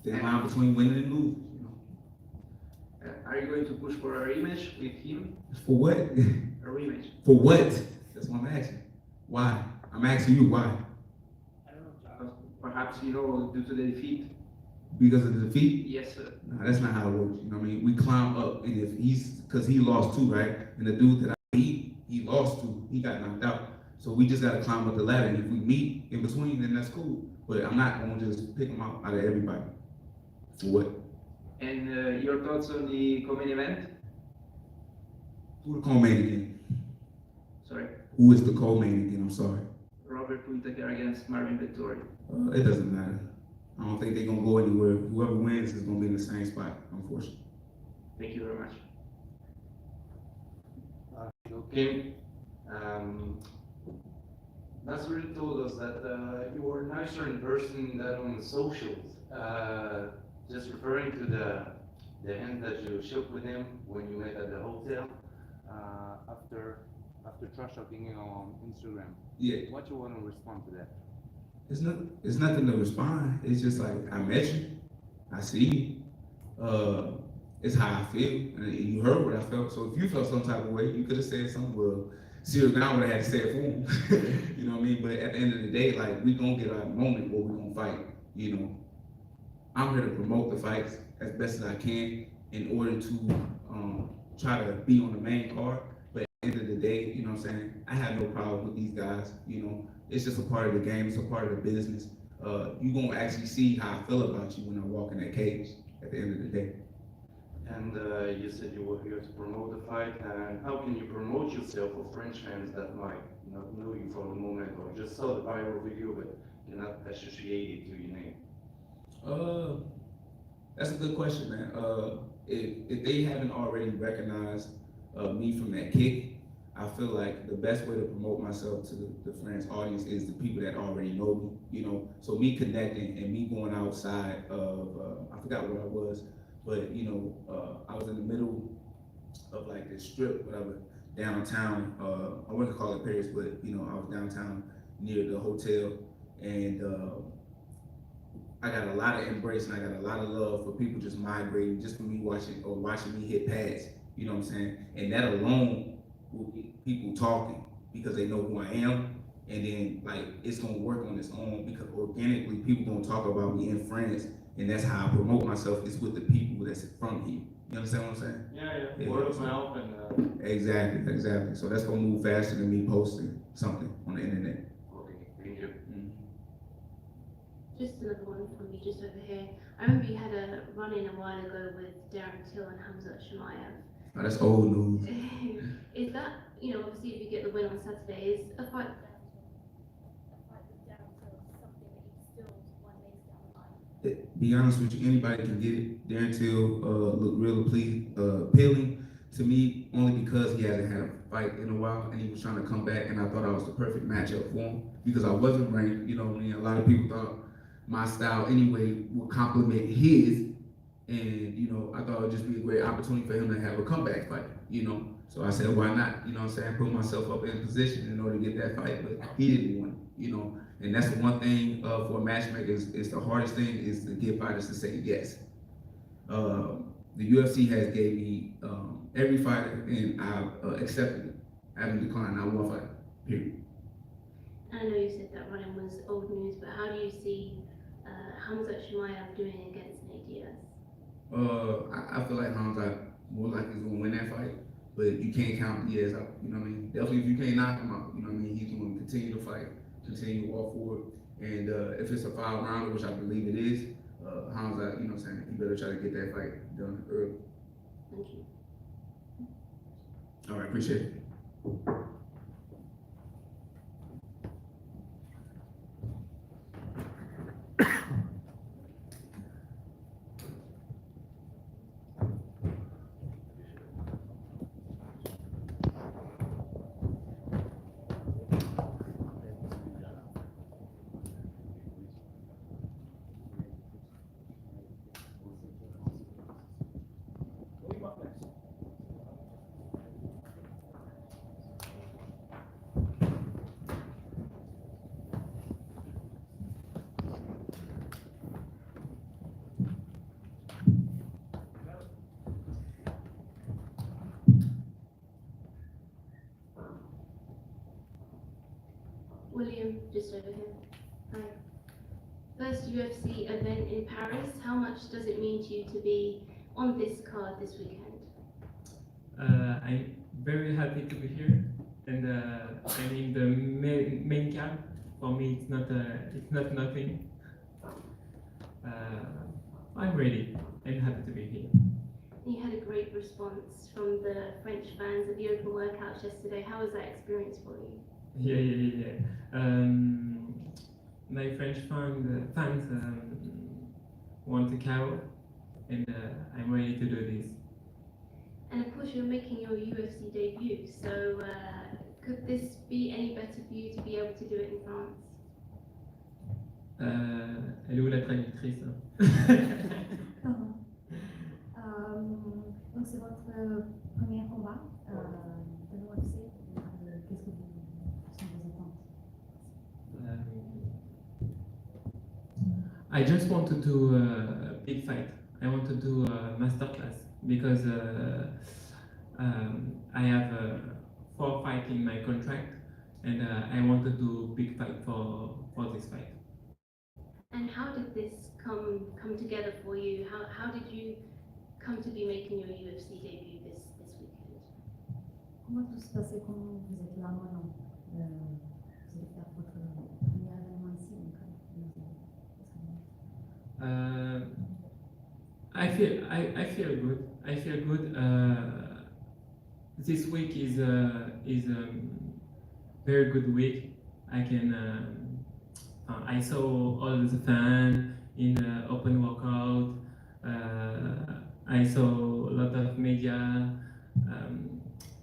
Thin line between winning and losing, you know. Are you going to push for a rematch with him? For what? A rematch. For what? That's what I'm asking. Why? I'm asking you why. I don't know. Perhaps, you know, due to the defeat. Because of the defeat? Yes, sir. No, that's not how it works. You know what I mean? We climb up, and if because he lost too, right? And the dude that I beat, he lost to, he got knocked out. So we just got to climb up the ladder. And if we meet in between, then that's cool. But I'm not going to just pick him out of everybody. For what? And your thoughts on the co-main event? Who the co-main again? Sorry? Who is the co-main again? I'm sorry. Robert Whittaker against Marvin Vettori. It doesn't matter. I don't think they're going to go anywhere. Whoever wins is going to be in the same spot, unfortunately. Thank you very much. Okay. Nasruddin told us that you were nicer in person than on the socials. Just referring to the hand that you shook with him when you met at the hotel after trash talking on Instagram. Yeah. What you want to respond to that? It's nothing to respond. It's just like, I met you, I see you. It's how I feel, and you heard what I felt. So if you felt some type of way, you could have said something. Well, Seconde would have had to say it for him. You know what I mean? But at the end of the day, like, we gonna get our moment where we gonna fight. You know, I'm here to promote the fights as best as I can in order to try to be on the main card. But at the end of the day, you know what I'm saying? I have no problem with these guys. You know, it's just a part of the game. It's a part of the business. You gonna actually see how I feel about you when I walk in that cage at the end of the day. And you said you were here to promote the fight. And how can you promote yourself for French fans that might not know you for the moment or just saw the viral video but cannot associate it to your name? That's a good question, man. If they haven't already recognized me from that kick, I feel like the best way to promote myself to the France audience is the people that already know me, you know. So me connecting and me going outside of, I forgot what I was, but you know, I was in the middle of like this strip, whatever, downtown. I wouldn't call it Paris, but you know, I was downtown near the hotel, and I got a lot of embrace and I got a lot of love for people just migrating, just for me watching me hit pads. You know what I'm saying? And that alone will get people talking because they know who I am. And then like it's gonna work on its own because organically people gonna talk about me in France, and that's how I promote myself. Is with the people that's from here. You understand what I'm saying? Yeah. Word of mouth and. Exactly. So that's gonna move faster than me posting something on the internet. Okay, thank you. Just another one from me, just over here. I remember you had a run-in a while ago with Darren Till and Hamza Shemaev. Oh, that's old news. Is that, you know, obviously if you get the win on Saturday, is a fight? Be honest with you, anybody can get it. Darren Till looked real appealing to me only because he hasn't had a fight in a while and he was trying to come back, and I thought I was the perfect matchup for him because I wasn't ranked. You know what I mean? A lot of people thought my style anyway would complement his, and you know, I thought it would just be a great opportunity for him to have a comeback fight, you know. So I said, why not? You know what I'm saying? Put myself up in position in order to get that fight, but he didn't want it, you know. And that's the one thing for a matchmaker is the hardest thing is to get fighters to say yes. The UFC has gave me every fighter, and I've accepted it. I haven't declined not one fighter, period. I know you said that running was old news, but how do you see Hamza Shemaev doing against Nate Diaz? I feel like Hamza more likely is going to win that fight, but you can't count Diaz out. You know what I mean? Definitely, if you can't knock him out, you know what I mean? He's going to continue to fight, continue to walk forward, and if it's a 5-rounder, which I believe it is, Hamza, you know what I'm saying? He better try to get that fight done early. Thank you. All right, appreciate it. William, just over here. Hi. First UFC event in Paris. How much does it mean to you to be on this card this weekend? I'm very happy to be here, and I'm in the main card. For me, it's not nothing. I'm ready. I'm happy to be here. You had a great response from the French fans at the open workouts yesterday. How was that experience for you? Yeah. My French fans want to KO, and I'm ready to do this. And of course, you're making your UFC debut, so could this be any better for you to be able to do it in France? Elle est où la traductrice? Donc c'est votre premier combat de l'UFC. Qu'est-ce que sont vos attentes? I just want to do a big fight. I want to do a masterclass because I have 4 fights in my contract, and I want to do big fight for this fight. And how did this come together for you? How did you come to be making your UFC debut this weekend? Comment tout se passait? Comment vous êtes là maintenant? Vous allez faire votre premier événement ici, I feel good. I feel good. This week is a very good week. I saw all the fans in the open workout. I saw a lot of media.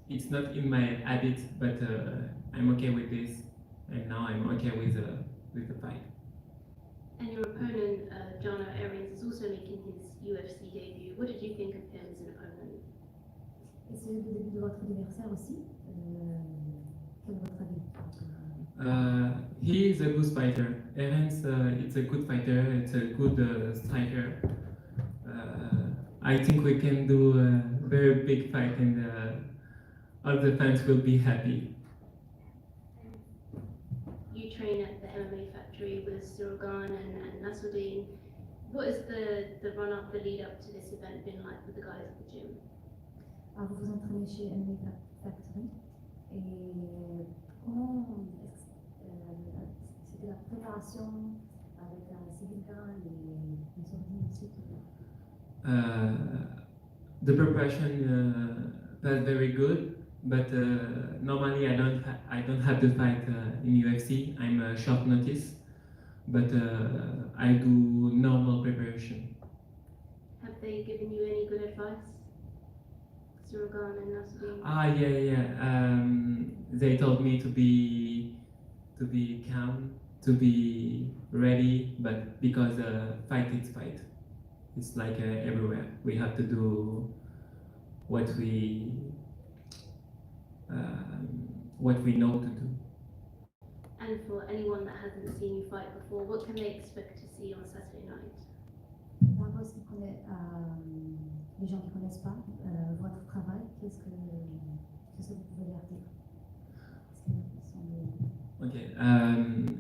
it's not in my habit, but I'm okay with this, and now I'm okay with the fight. And your opponent, John Arians, is also making his UFC debut. What did you think of him as an opponent? Et c'est le début de votre adversaire aussi. Quel est votre avis? He is a good fighter. Arians, it's a good fighter. It's a good striker. I think we can do a very big fight, and all the fans will be happy. You train at the MMA factory with Sirogan and Nasruddin. What has the run-up, the lead-up to this event been like with the guys at the gym? Vous vous entraînez chez MMA Factory. Et comment c'était la préparation avec Sirogan et Nasruddin aussi? The preparation was very good, but normally I don't have to fight in UFC. I'm a short notice, but I do normal preparation. Have they given you any good advice? Sirogan and Nasruddin? Yeah. They told me to be calm, to be ready, but because fight is fight. It's like everywhere. We have to do what we know to do. And for anyone that hasn't seen you fight before, what can they expect to see on Saturday night? Par rapport à ce qu'on connaît, les gens qui ne connaissent pas votre travail, qu'est-ce que vous pouvez leur dire? Okay.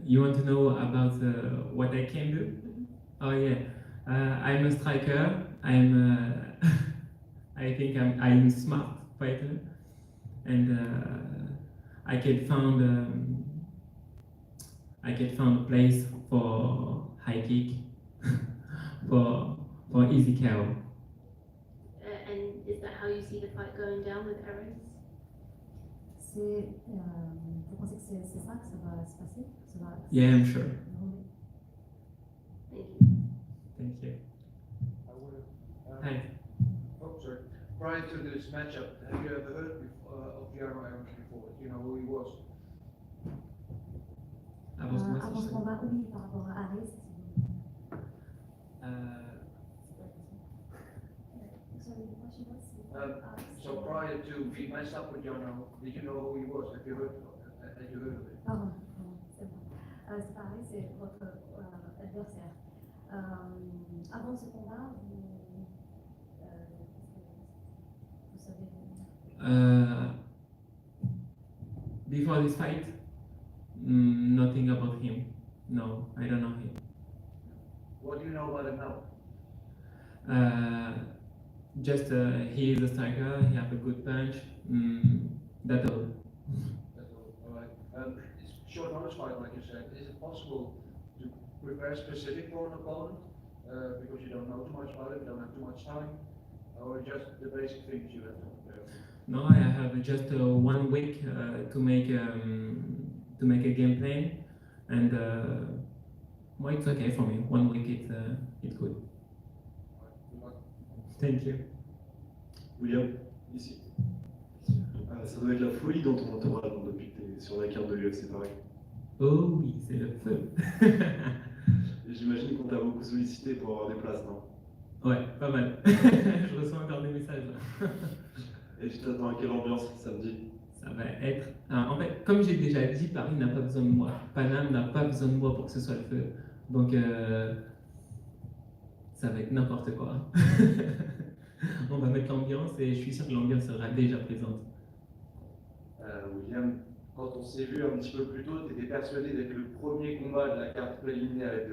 You want to know about what I can do? Oh yeah. I'm a striker. I think I'm a smart fighter, and I can found a place for high kick, for easy KO. And is that how you see the fight going down with Arians? Vous pensez que c'est ça que ça va se passer? Yeah, I'm sure. Thank you. Thank you. I wanna, Hi. oh, sorry. Prior to this matchup, have you ever heard of John Arians before? Do you know who he was? Avant ce combat, oui, par rapport à Ares. So prior to being matched up with John, did you know who he was? Have you heard of it? Pardon, c'est bon. C'est pareil, c'est votre adversaire. Avant ce combat, vous savez. Before this fight, nothing about him. No, I don't know him. What do you know about him now? Just he is a striker. He has a good punch. That's all. That's all right. It's short notice fight, like you said. Is it possible to prepare specific for an opponent because you don't know too much about it, you don't have too much time, or just the basic things you have to prepare? No, I have just 1 week to make a game plan, and well, it's okay for me. 1 week, it's good. Thank you. William, ici. Ça doit être la folie dans ton entourage depuis que tu es sur la carte de l'UFC Paris. Oh oui, c'est le feu. Et j'imagine qu'on t'a beaucoup sollicité pour avoir des places, non? Ouais, pas mal. Je reçois encore des messages là. Et tu t'attends à quelle ambiance samedi? Ça va être... en fait, comme j'ai déjà dit, Paris n'a pas besoin de moi. Paname n'a pas besoin de moi pour que ce soit le feu. Donc, ça va être n'importe quoi. On va mettre l'ambiance et je suis sûr que l'ambiance sera déjà présente. William, quand on s'est vu un petit peu plus tôt, tu étais persuadé d'être le premier combat de la carte préliminaire et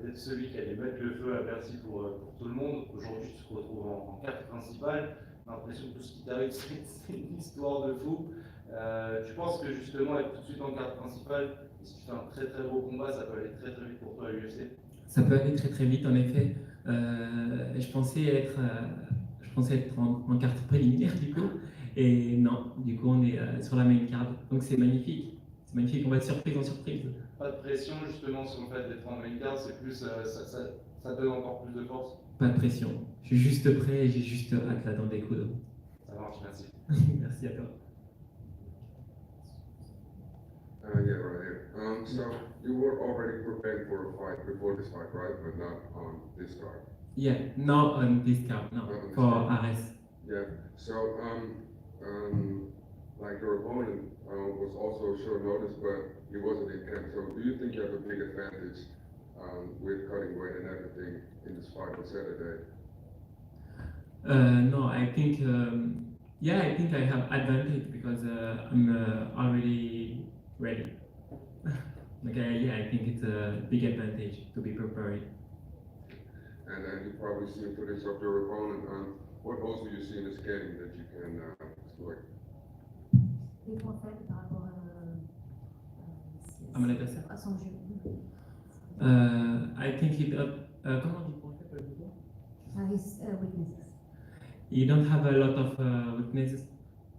d'être celui qui allait mettre le feu à Bercy pour tout le monde. Aujourd'hui, tu te retrouves en carte principale. J'ai l'impression que tout ce qui t'arrive, c'est une histoire de fou. Tu penses que justement, être tout de suite en carte principale, et si tu fais un très très gros combat, ça peut aller très très vite pour toi à l'UFC? Ça peut aller très très vite, en effet. Je pensais être en carte préliminaire du coup, et non, du coup on est sur la main card, donc c'est magnifique, on va de surprise en surprise. Pas de pression justement sur le fait d'être en main card, c'est plus, ça donne encore plus de force? Pas de pression, je suis juste prêt et j'ai juste hâte là dans des coups. Ça marche, merci. Merci à toi. So you were already prepared for a fight before this fight, right? But not on this card. Yeah, not on this card, no, Not on this for card. RS. Yeah. So like your opponent was also short notice, but he wasn't in camp. So do you think you have a big advantage with cutting weight and everything in this fight on Saturday? No, I think, yeah, I think I have advantage because I'm already ready. Yeah, I think it's a big advantage to be prepared. And then you probably seen footage of your opponent. What else do you see in this game that you can exploit? Des points faibles par rapport À mon adversaire. à son jeu. I think he comment on dit point faible plutôt? His weaknesses. You don't have a lot of weaknesses,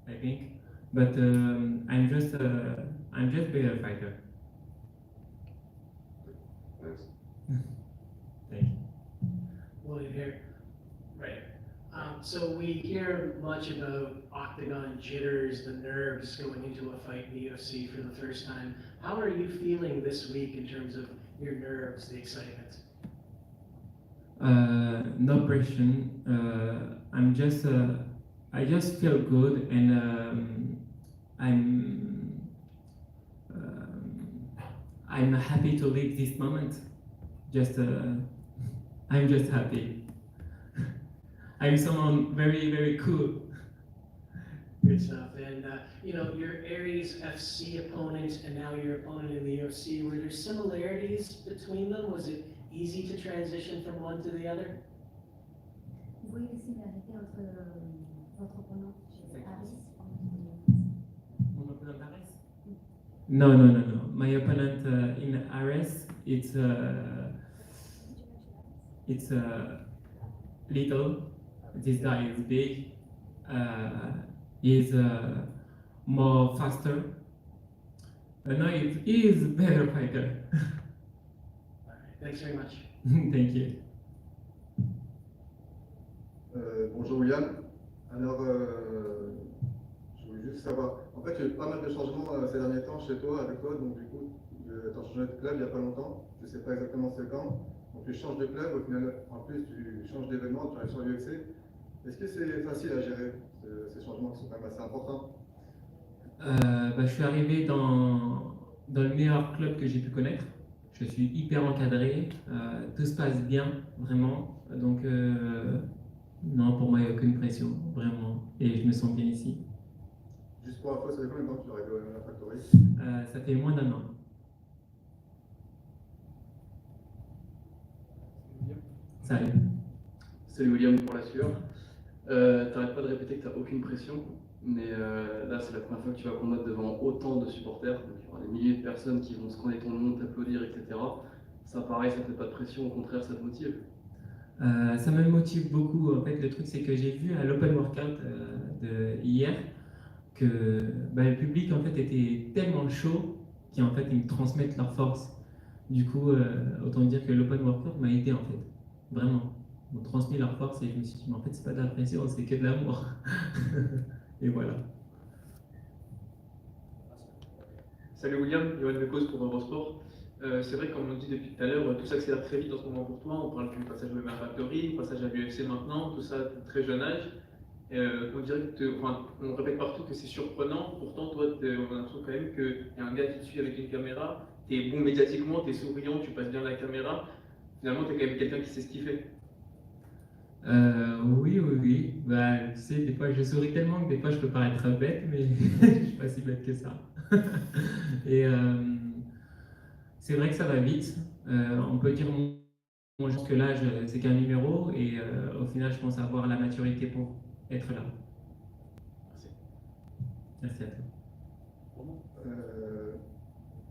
I think, but I'm just better fighter. Yes. Thank you. William here. Right. So we hear much about octagon jitters, the nerves going into a fight in the UFC for the first time. How are you feeling this week in terms of your nerves, the excitement? No pressure. I just feel good, and I'm happy to live this moment. I'm just happy. I'm someone very, very cool. Good stuff. And your Aries FC opponent and now your opponent in the UFC, were there similarities between them? Was it easy to transition from one to the other? Vous voyez des similarités entre votre opponent chez Paris? Mon opponent Ares? No. My opponent in Ares, it's little. This guy is big. He's more faster. No, he is a better fighter. All right. Thanks very much. Thank you. Bonjour William. Alors, je voulais juste savoir, en fait, il y a eu pas mal de changements ces derniers temps chez toi, avec toi, donc du coup, tu as changé de club il n'y a pas longtemps, je ne sais pas exactement c'est quand, donc tu changes de club, au final, en plus tu changes d'événement, tu arrives sur l'UFC. Est-ce que c'est facile à gérer, ces changements qui sont quand même assez importants? Je suis arrivé dans le meilleur club que j'ai pu connaître. Je suis hyper encadré, tout se passe bien, vraiment. Donc, non, pour moi, il n'y a aucune pression, vraiment. Et je me sens bien ici. Juste pour info, ça fait combien de temps que tu arrives à la Factory? Ça fait moins d'1 an. Salut. Salut William pour la sueur. T'arrêtes pas de répéter que t'as aucune pression, mais là c'est la première fois que tu vas combattre devant autant de supporters, donc il y aura des milliers de personnes qui vont scander ton nom, t'applaudir, etc. Ça pareil, ça te fait pas de pression, au contraire ça te motive? Ça me motive beaucoup. En fait, le truc c'est que j'ai vu à l'open workout de hier que le public en fait était tellement chaud qu'en fait ils me transmettent leur force. Du coup, autant dire que l'open workout m'a aidé en fait, vraiment. Ils m'ont transmis leur force et je me suis dit mais en fait c'est pas de la pression, c'est que de l'amour. Et voilà. Salut William, Johan de Cause pour Eurosport. C'est vrai, comme on dit depuis tout à l'heure, tout s'accélère très vite en ce moment pour toi. On parle du passage au MMA Factory, passage à l'UFC maintenant, tout ça à très jeune âge. On dirait on répète partout que c'est surprenant. Pourtant, toi, on a l'impression quand même qu'il y a un gars qui te suit avec une caméra. T'es bon médiatiquement, t'es souriant, tu passes bien la caméra. Finalement, t'es quand même quelqu'un qui sait ce qu'il fait. Oui. Tu sais, des fois je souris tellement que des fois je peux paraître bête, mais je suis pas si bête que ça. Et c'est vrai que ça va vite. On peut dire juste que l'âge c'est qu'un numéro, et au final je pense avoir la maturité pour être là. Merci à toi.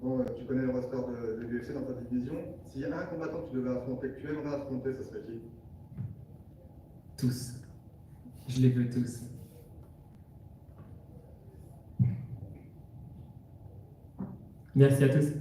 Bon, tu connais le roster de l'UFC dans ta division. S'il y a un combattant que tu devais affronter, que tu aimerais affronter, ce serait qui? Tous. Je les veux tous. Merci à tous.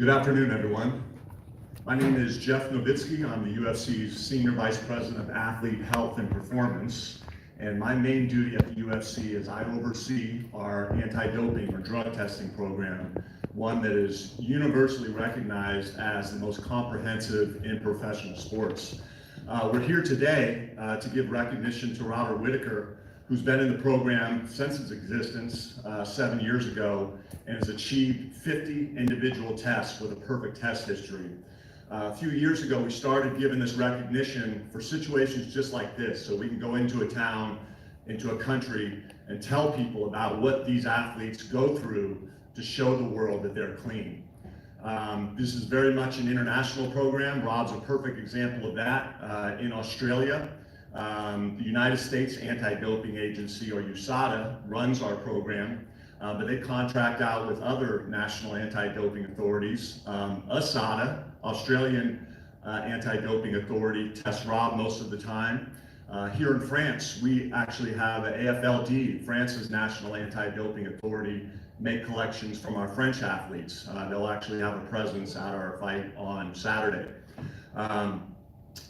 Good afternoon, everyone. My name is Jeff Nowitzki. I'm the UFC's Senior Vice President of Athlete Health and Performance. And my main duty at the UFC is I oversee our anti-doping or drug testing program, one that is universally recognized as the most comprehensive in professional sports. We're here today to give recognition to Robert Whitaker, who's been in the program since its existence 7 years ago and has achieved 50 individual tests with a perfect test history. A few years ago, we started giving this recognition for situations just like this, so we can go into a town, into a country, and tell people about what these athletes go through to show the world that they're clean. This is very much an international program. Rob's a perfect example of that. In Australia, the United States Anti-Doping Agency, or USADA, runs our program, but they contract out with other national anti-doping authorities. USADA, Australian Anti-Doping Authority, tests Rob most of the time. Here in France, we actually have an AFLD, France's National Anti-Doping Authority, make collections from our French athletes. They'll actually have a presence at our fight on Saturday.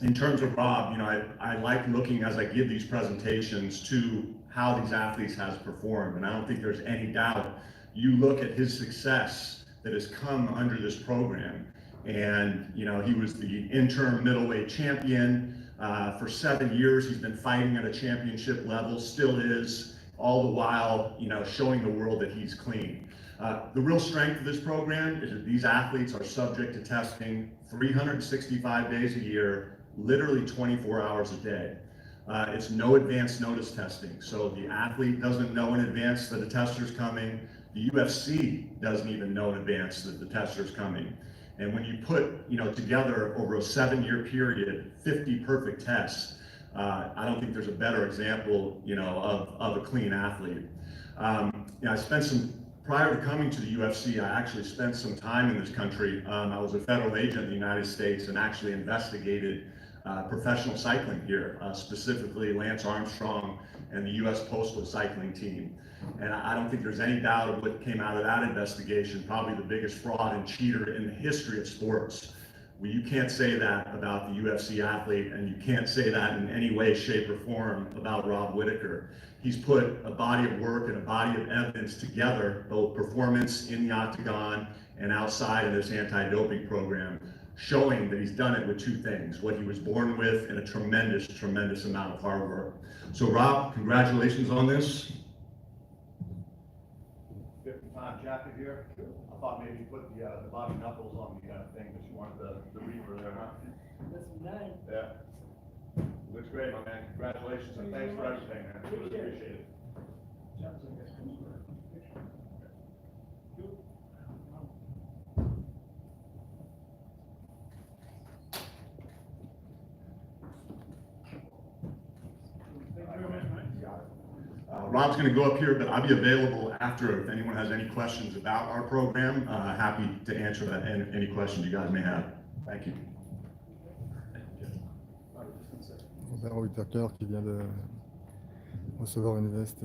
In terms of Rob, I like looking as I give these presentations to how these athletes has performed, and I don't think there's any doubt. You look at his success that has come under this program, and he was the interim middleweight champion. For 7 years, he's been fighting at a championship level, still is, all the while, showing the world that he's clean. The real strength of this program is that these athletes are subject to testing 365 days a year, literally 24 hours a day. It's no advance notice testing, so the athlete doesn't know in advance that a tester's coming. The UFC doesn't even know in advance that the tester's coming. And when you put together over a 7-year period 50 perfect tests, I don't think there's a better example of a clean athlete. I spent prior to coming to the UFC, I actually spent some time in this country. I was a federal agent in the United States and actually investigated professional cycling here, specifically Lance Armstrong and the U.S. Postal Cycling Team. And I don't think there's any doubt of what came out of that investigation, probably the biggest fraud and cheater in the history of sports. Well, you can't say that about the UFC athlete, and you can't say that in any way, shape, or form about Rob Whitaker. He's put a body of work and a body of evidence together, both performance in the octagon and outside of this anti-doping program, showing that he's done it with two things, what he was born with and a tremendous, tremendous amount of hard work. So Rob, congratulations on this. 50-time jacket here. I thought maybe you put the Bobby Knuckles on the thing, but you wanted the Reaper there, huh? That's nice. Yeah. Looks great, my man. Congratulations and thanks for everything, man. Really appreciate it. Rob's going to go up here, but I'll be available after if anyone has any questions about our program. Happy to answer that, any questions you guys may have. Thank you. Robert Whitaker qui vient de recevoir une veste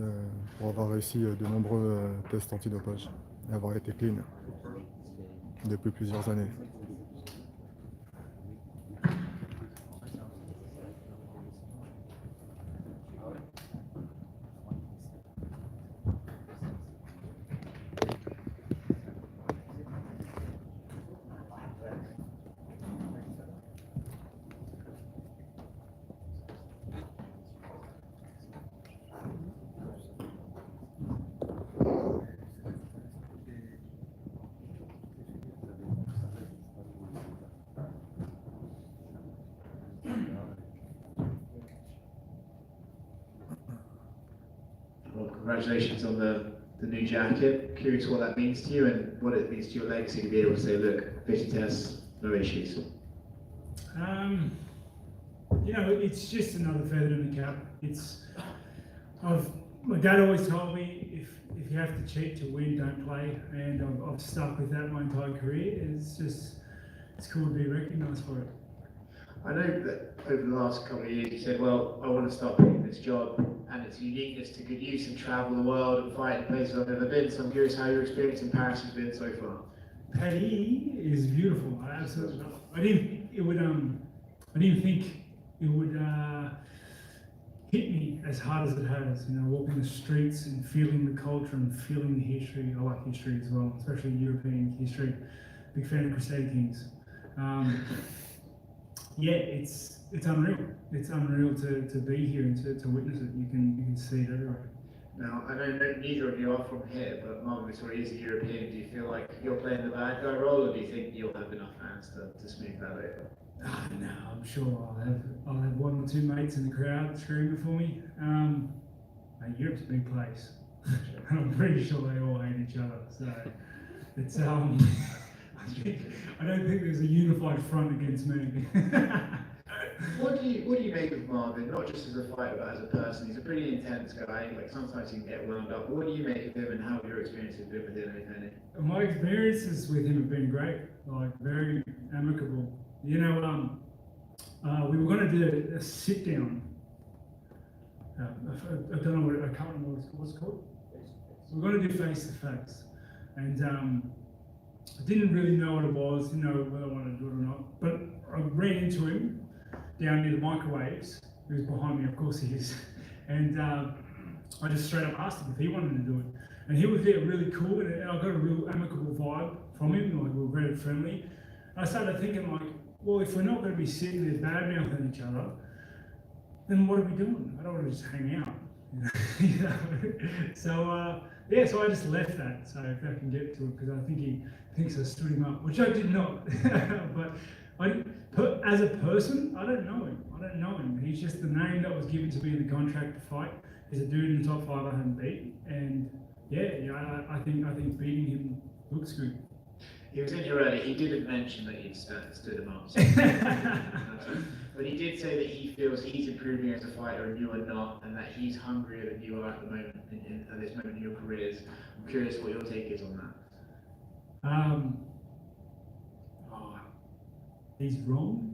pour avoir réussi de nombreux tests antidopage et avoir été clean depuis plusieurs années. Well, congratulations on the new jacket. Curious what that means to you and what it means to your legacy to be able to say, look, 50 tests, no issues. It's just another feather in the cap. My dad always told me if you have to cheat to win, don't play, and I've stuck with that my entire career. It's cool to be recognised for it. I know that over the last couple of years you said, well, I want to start picking this job and its uniqueness to good use and travel the world and fight in places I've never been. So I'm curious how your experience in Paris has been so far. Paddy is beautiful. I absolutely love it. I didn't think it would hit me as hard as it has. You know, walking the streets and feeling the culture and feeling the history. I like history as well, especially European history. Big fan of Crusader Kings. Yeah, it's unreal. It's unreal to be here and to witness it. You can see it everywhere. Now, I know neither of you are from here, but Marvin Victoria is a European. Do you feel like you're playing the bad guy role, or do you think you'll have enough fans to smooth that over? No, I'm sure I'll have one or two mates in the crowd screaming for me. Europe's a big place. I'm pretty sure they all hate each other. So it's I don't think there's a unified front against me. What do you make of Marvin? Not just as a fighter, but as a person. He's a pretty intense guy. Like sometimes he can get wound up. What do you make of him, and how have your experiences been with him, if any? My experiences with him have been great. Like very amicable. You know, we were going to do a sit down. I don't know I can't remember what it's called. So we're going to do face to face, and I didn't really know what it was. Didn't know whether I wanted to do it or not. But I ran into him down near the microwaves. He was behind me, of course he is. And I just straight up asked him if he wanted to do it. And he was there really cool, and I got a real amicable vibe from him. Like we were very friendly. And I started thinking like, well, if we're not going to be sitting there bad-mouthing each other, then what are we doing? I don't want to just hang out. You know? So yeah, so I just left that. So if I can get to it, because I think he thinks I stood him up, which I did not. But as a person, I don't know him. I don't know him. He's just the name that was given to me in the contract to fight. He's a dude in the top 5 I haven't beat, and yeah, I think beating him looks good. He was in here earlier. He didn't mention that he'd stood him up. But he did say that he feels he's improving as a fighter and you are not, and that he's hungrier than you are at the moment, at this moment in your careers. I'm curious what your take is on that. He's wrong.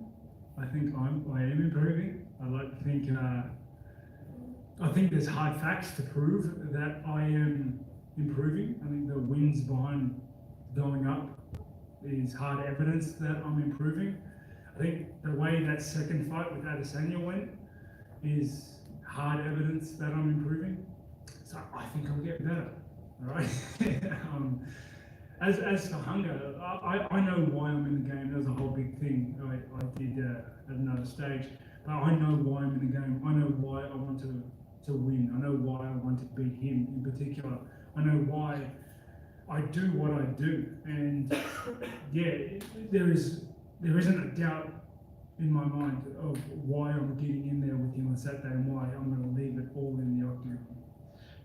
I think I am improving. I like to think. I think there's hard facts to prove that I am improving. I think the wins behind going up is hard evidence that I'm improving. I think the way that second fight with Adesanya went is hard evidence that I'm improving. So I think I'll get better. All right. As for hunger, I know why I'm in the game. That was a whole big thing I did at another stage. But I know why I'm in the game. I know why I want to win. I know why I want to beat him in particular. I know why I do what I do. And yeah, there isn't a doubt in my mind of why I'm getting in there with him on Saturday and why I'm going to leave it all in the octagon.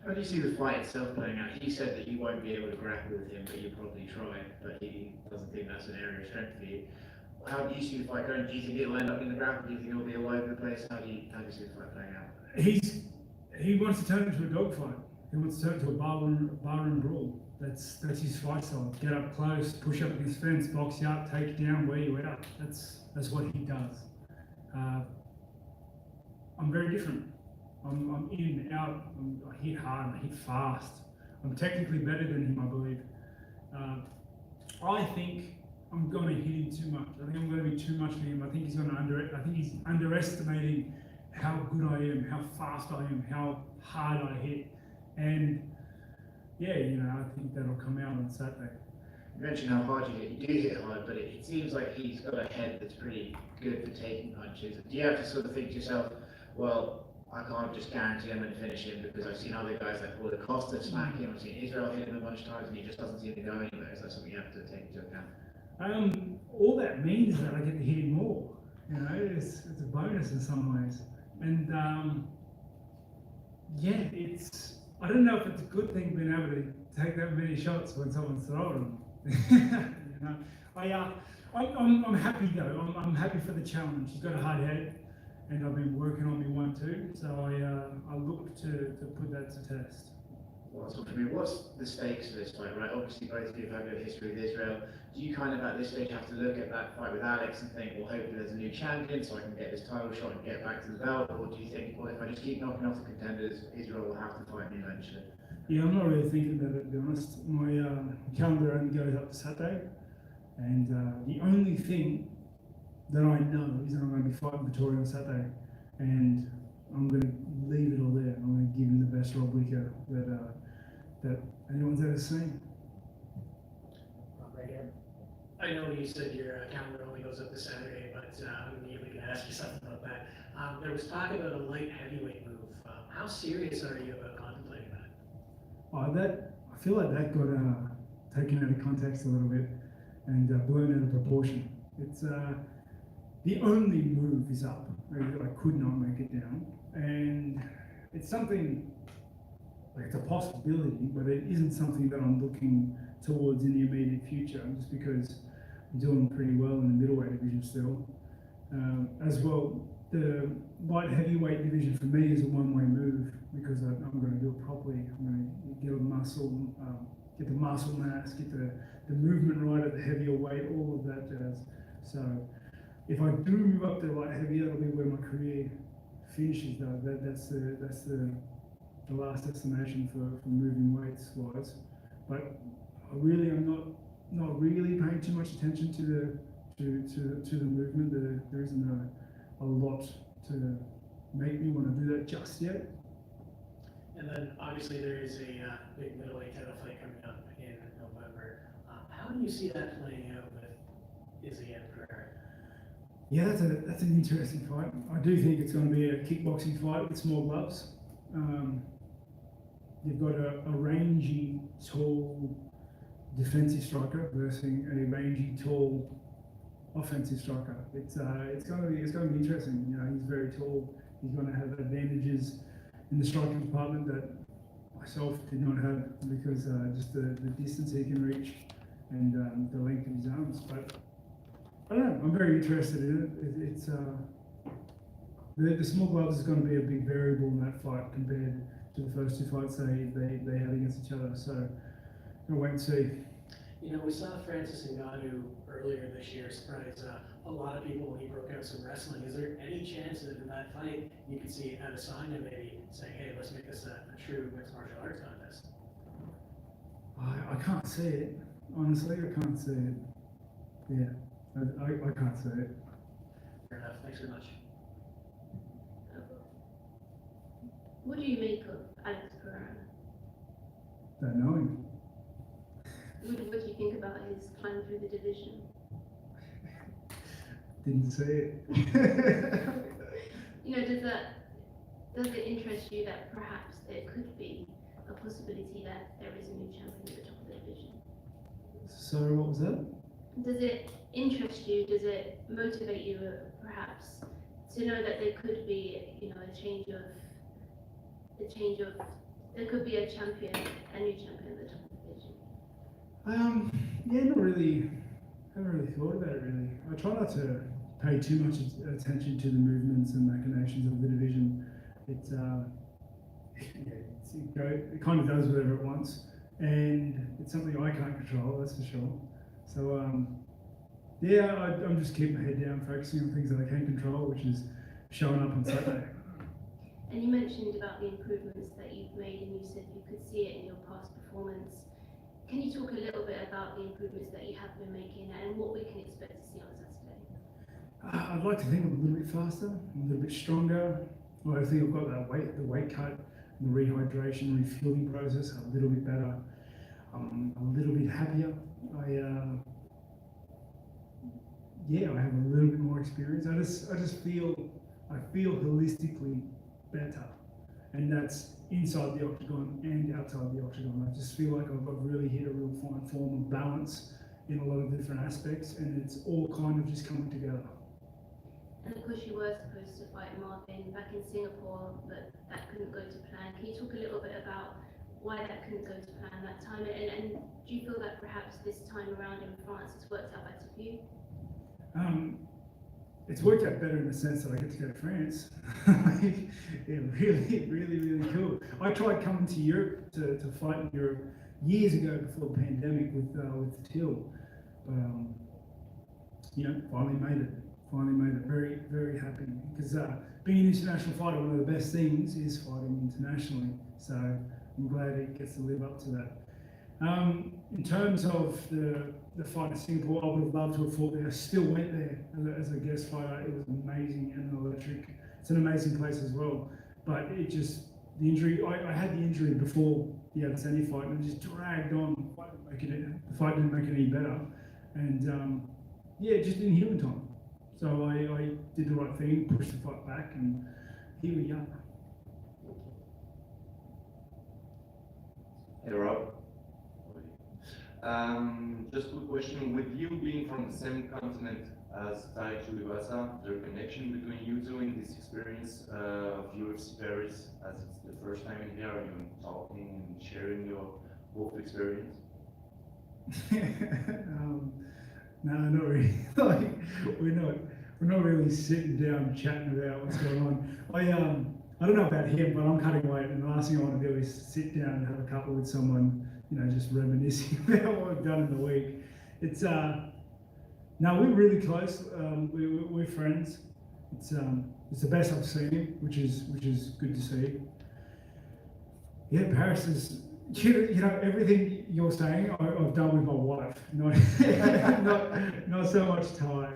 How do you see the fight itself playing out? He said that you won't be able to grapple with him, but you'll probably try, but he doesn't think that's an area of strength for you. How do you see the fight going? Do you think it'll end up in the grapple? Do you think it'll be all over the place? How do you see the fight playing out? He wants to turn it into a dogfight. He wants to turn it into a barroom brawl. That's his fight style. Get up close, push up against the fence, box you up, take you down, wear you out. That's what he does. I'm very different. I'm in and out. I hit hard. I hit fast. I'm technically better than him, I believe. I think I'm going to hit him too much. I think I'm going to be too much for him. I think he's underestimating how good I am, how fast I am, how hard I hit, and yeah, I think that'll come out on Saturday. You mentioned how hard you hit. You do hit hard, but it seems like he's got a head that's pretty good for taking punches. Do you have to sort of think to yourself, well, I can't just guarantee I'm going to finish him because I've seen other guys like Paulo Costa smack him. I've seen Israel hit him a bunch of times and he just doesn't seem to go anywhere. Is that something you have to take into account? All that means is that I get to hit him more. It's a bonus in some ways. And yeah, I don't know if it's a good thing being able to take that many shots when someone's throwing them. I'm happy though. I'm happy for the challenge. He's got a hard head, and I've been working on me one too. So I look to put that to test. Well, so for me, what's the stakes of this fight, right? Obviously, both of you have a history with Israel. Do you kind of at this stage have to look at that fight with Alex and think, well, hopefully there's a new champion so I can get this title shot and get back to the belt? Or do you think, well, if I just keep knocking off the contenders, Israel will have to fight me eventually? Yeah, I'm not really thinking about it, to be honest. My calendar only goes up to Saturday. And the only thing that I know is that I'm going to be fighting Vittorio on Saturday, and I'm going to leave it all there. I'm going to give him the best Rob Wicker that anyone's ever seen. Right here. I know you said your calendar only goes up to Saturday, but I'm immediately going to ask you something about that. There was talk about a light heavyweight move. How serious are you about contemplating that? I feel like that got taken out of context a little bit and blown out of proportion. It's the only move is up. I could not make it down, and it's something like it's a possibility, but it isn't something that I'm looking towards in the immediate future. Just because I'm doing pretty well in the middleweight division still. As well, the light heavyweight division for me is a one-way move because I'm going to do it properly. I'm going to get the muscle mass, get the movement right at the heavier weight, all of that jazz. So if I do move up to light heavy, that'll be where my career finishes. Though that's the last destination for moving weights wise. But I'm not really paying too much attention to the movement. There isn't a lot to make me want to do that just yet. And then obviously there is a big middleweight title fight coming up in November. How do you see that playing out with Izzy and Pereira? Yeah, that's an interesting fight. I do think it's going to be a kickboxing fight with small gloves. You've got a rangy, tall defensive striker versus a rangy, tall offensive striker. It's going to be interesting. You know, he's very tall. He's going to have advantages in the striking department that myself did not have because just the distance he can reach and the length of his arms. But I don't know. I'm very interested in it. It's the small gloves is going to be a big variable in that fight compared to the first two fights they had against each other. So we'll wait and see. You know, we saw Francis Ngannou earlier this year surprise a lot of people when he broke out some wrestling. Is there any chance that in that fight you could see Adesanya maybe saying, hey, let's make this a true mixed martial arts contest? I can't see it. Honestly, I can't see it. Yeah, I can't see it. Fair enough. Thanks very much. What do you make of Alex Pereira? Don't know him. What do you think about his climb through the division? Didn't see it. You know, does it interest you that perhaps there could be a possibility that there is a new champion at the top of the division? Sorry, what was that? Does it interest you? Does it motivate you, perhaps, to know that there could be, you know, there could be a champion, a new champion at the top of the division? Yeah, not really. I haven't really thought about it really. I try not to pay too much attention to the movements and machinations of the division. It kind of does whatever it wants, and it's something I can't control. That's for sure. So yeah, I'm just keeping my head down, focusing on things that I can control, which is showing up on Saturday. And you mentioned about the improvements that you've made, and you said you could see it in your past performance. Can you talk a little bit about the improvements that you have been making and what we can expect to see on Saturday? I'd like to think I'm a little bit faster, a little bit stronger. Well, I think I've got that the weight cut, the rehydration, refueling process a little bit better. I'm a little bit happier. I have a little bit more experience. I feel holistically better, and that's inside the octagon and outside the octagon. I just feel like I've really hit a real fine form of balance in a lot of different aspects, and it's all kind of just coming together. And of course you were supposed to fight Marvin back in Singapore, but that couldn't go to plan. Can you talk a little bit about why that couldn't go to plan that time, and do you feel that perhaps this time around in France it's worked out better for you? It's worked out better in the sense that I get to go to France. Yeah, really cool. I tried coming to Europe to fight in Europe years ago before the pandemic with Till, but you know, finally made it. Very, very happy because being an international fighter, one of the best things is fighting internationally. So I'm glad it gets to live up to that. In terms of the the fight in Singapore, I would have loved to have fought there. I still went there as a guest fighter. It was amazing and electric. It's an amazing place as well. But it just, the injury, I had the injury before the Adesanya fight and it just dragged on. The fight didn't make it any better. And yeah, it just didn't heal in time. So I did the right thing, pushed the fight back, and here we are. Hey Rob. Just a quick question. With you being from the same continent as Tai Tuivasa, is there a connection between you two in this experience of UFC Paris, as it's the first time in here? Are you talking and sharing your both experience? No, not really. Like, we're not really sitting down chatting about what's going on. I don't know about him, but I'm cutting weight, and the last thing I want to do is sit down and have a couple with someone, you know, just reminiscing about what I've done in the week. It's no, we're really close. We're friends. It's the best I've seen him, which is good to see. Yeah, Paris is. You know, everything you're saying, I've done with my wife, not so much time.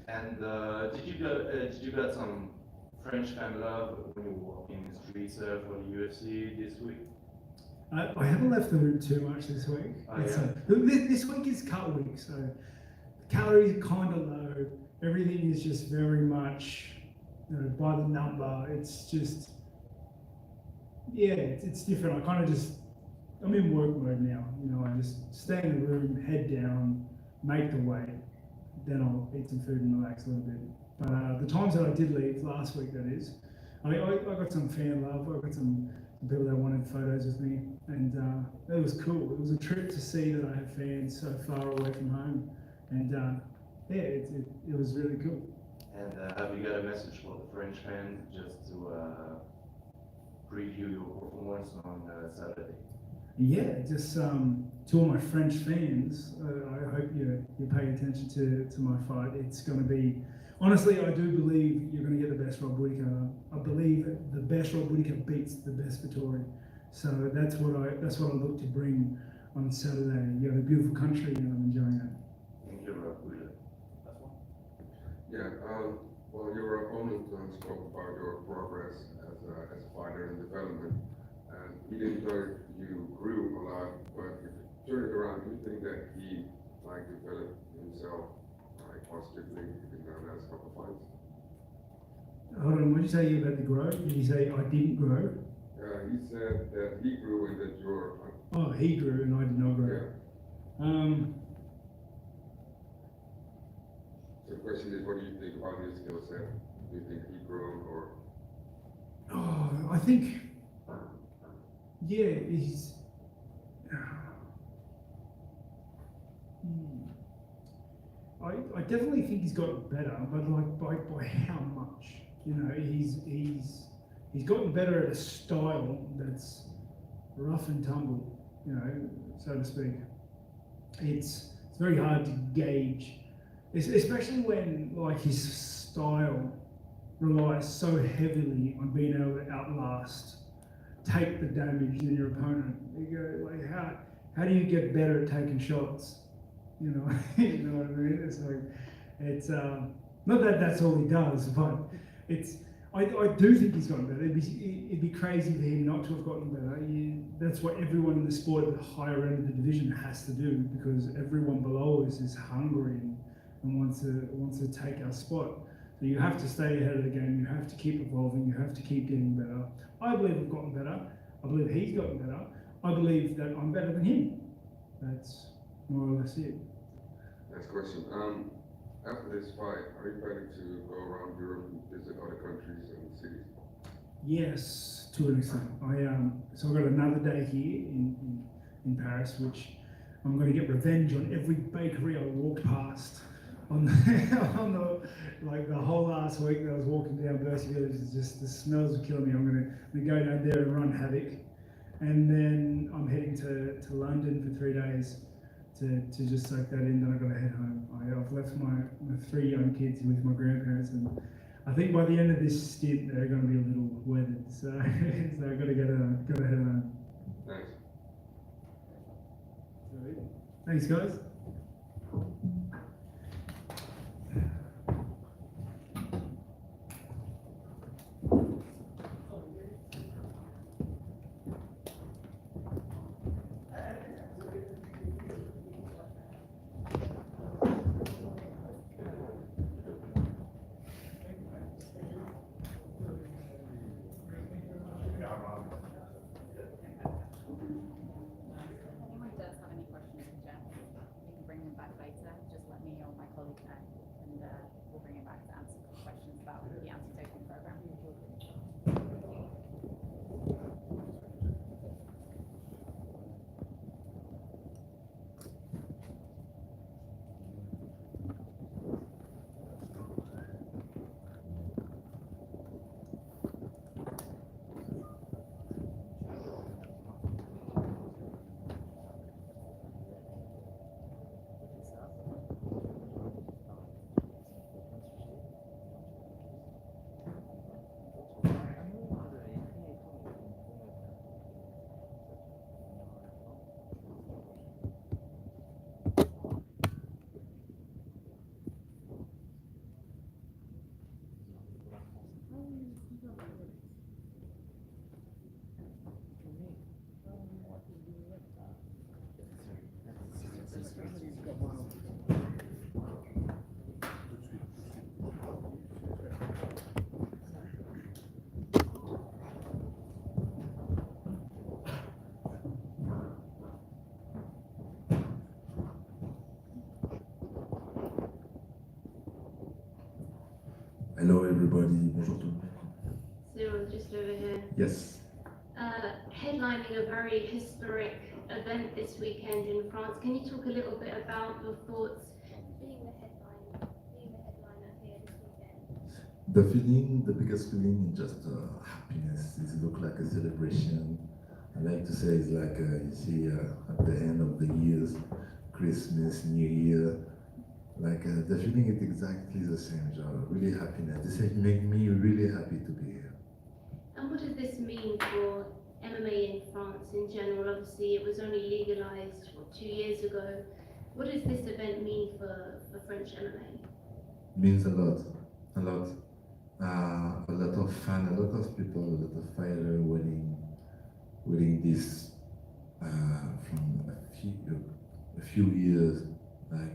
And did you get some French fan love when you were walking the streets for the UFC this week? I haven't left the room too much this week. This week is cut week, so calories kind of low. Everything is just very much, you know, by the number. It's just. Yeah, it's different. I'm in work mode now. You know, I just stay in the room, head down, make the weight, then I'll eat some food and relax a little bit. But the times that I did leave last week, that is, I got some fan love. I got some people that wanted photos with me, and it was cool. It was a trip to see that I have fans so far away from home, and yeah, it was really cool. And have you got a message for the French fans just to preview your performance on Saturday? Yeah, just to all my French fans, I hope you pay attention to my fight. It's going to be, honestly, I do believe you're going to get the best Rob Whittaker. I believe that the best Rob Whittaker beats the best Vittori. So that's what I look to bring on Saturday. You have a beautiful country, and I'm enjoying it. Thank you, Rob Whittaker. Yeah, well, your opponent spoke about your progress as a fighter in development, and he didn't know you grew a lot, but if you turn it around, do you think that he developed himself positively in the last couple of fights? Hold on, what did you say about the growth? Did you say I didn't grow? He said that he grew and that you're... Oh, he grew and I did not grow. Yeah. So the question is, what do you think about his skill set? Do you think he grew or... Oh, I think, yeah, he's... I definitely think he's gotten better, but like by how much? You know, he's gotten better at a style that's rough and tumble, you know, so to speak. It's very hard to gauge, especially when like his style relies so heavily on being able to outlast, take the damage in your opponent. You go like, how do you get better at taking shots? You know, you know what I mean? It's like, it's not that that's all he does, but it's. I do think he's gotten better. It'd be crazy for him not to have gotten better. That's what everyone in the sport at the higher end of the division has to do, because everyone below us is hungry and wants to take our spot. So you have to stay ahead of the game. You have to keep evolving. You have to keep getting better. I believe I've gotten better. I believe he's gotten better. I believe that I'm better than him. That's more or less it. Next question. After this fight, are you planning to go around Europe and visit other countries and cities? Yes, to an extent. So I've got another day here in Paris, which I'm going to get revenge on every bakery I walked past. On the whole last week that I was walking down Bercy Village, just the smells are killing me. I'm going to go down there and run havoc, and then I'm heading to London for 3 days to just soak that in. Then I've got to head home. I've left my 3 young kids with my grandparents, and I think by the end of this stint they're going to be a little weathered. So I've got to head home. Thanks. Thanks, guys. Anyone does have any questions for Jeff, you can bring them back later. Just let me or my colleague know, and we'll bring it back to answer questions about the anti-doping program. Hello everybody, bonjour tout le monde. Cyril, just over here. Yes. Headlining a very historic event this weekend in France. Can you talk a little bit about your thoughts being the headliner here this weekend? The feeling, the biggest feeling is just happiness. It looks like a celebration. I like to say it's like, you see at the end of the years, Christmas, New Year, like the feeling is exactly the same, really happiness. This makes me really happy to be here. And what does this mean for MMA in France in general? Obviously, it was only legalized 2 years ago. What does this event mean for French MMA? Means a lot, a lot. A lot of fun, a lot of people, a lot of fighters winning this from a few years. Like,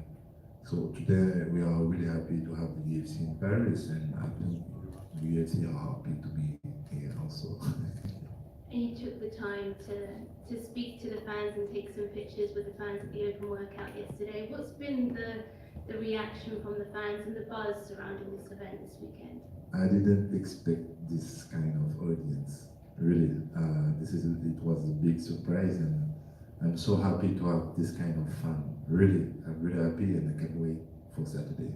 so today we are really happy to have the UFC in Paris, and I think the UFC are happy to be here also. And you took the time to speak to the fans and take some pictures with the fans at the open workout yesterday. What's been the reaction from the fans and the buzz surrounding this event this weekend? I didn't expect this kind of audience, really. It was a big surprise, and I'm so happy to have this kind of fun. Really, I'm really happy, and I can't wait for Saturday.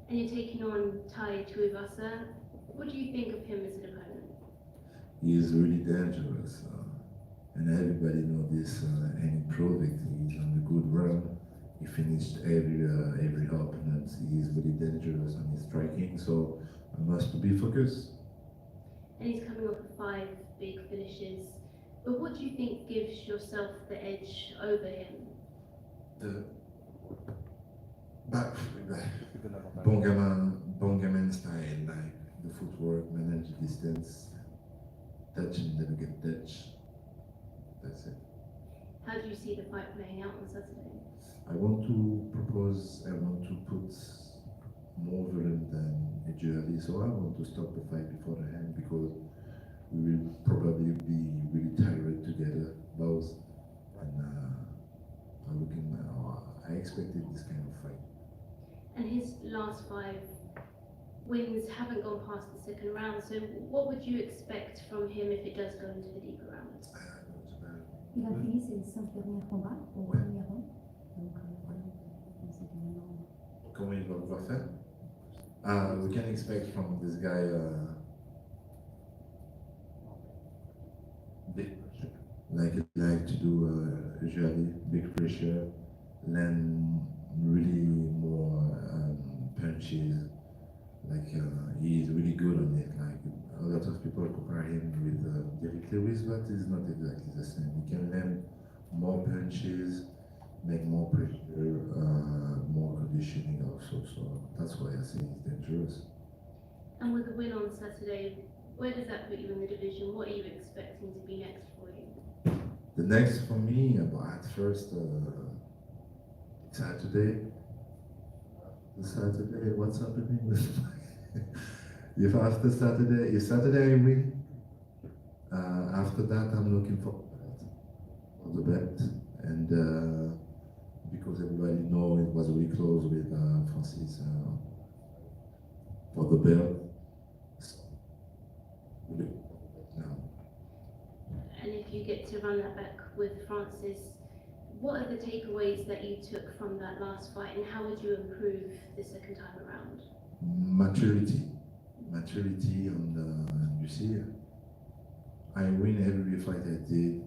And you're taking on Tai Tuivasa. What do you think of him as an opponent? He is really dangerous, and everybody knows this, and he proved it. He's on a good run. He finished every opponent. He is really dangerous on his striking, so I must be focused. And he's coming off of 5 big finishes. But what do you think gives yourself the edge over him? Bon gamin style, like the footwork, manage the distance, touch and never get touched. That's it. How do you see the fight playing out on Saturday? I want to put more volume than Ejali, so I want to stop the fight beforehand because we will probably be really tired together, both, and I expected this kind of fight. And his last 5 wins haven't gone past the 2nd round, so what would you expect from him if it does go into the deeper rounds? Il a fini ses 5 derniers combats au premier round. Donc voilà, c'est vraiment... Comment il va pouvoir faire? We can expect from this guy like to do usually big pressure, land really more punches. Like he is really good on it. Like a lot of people compare him with Derrick Lewis, but it's not exactly the same. He can land more punches, make more pressure, more conditioning also. So that's why I think it's dangerous. And with the win on Saturday, where does that put you in the division? What are you expecting to be next for you? The next for me, at first, Saturday. Saturday, what's happening with if after Saturday, if Saturday I win, after that I'm looking for the bet, and because everybody know it was really close with Francis for the belt. Now. And if you get to run that back with Francis, what are the takeaways that you took from that last fight, and how would you improve the second time around? Maturity on the, you see, I win every fight I did,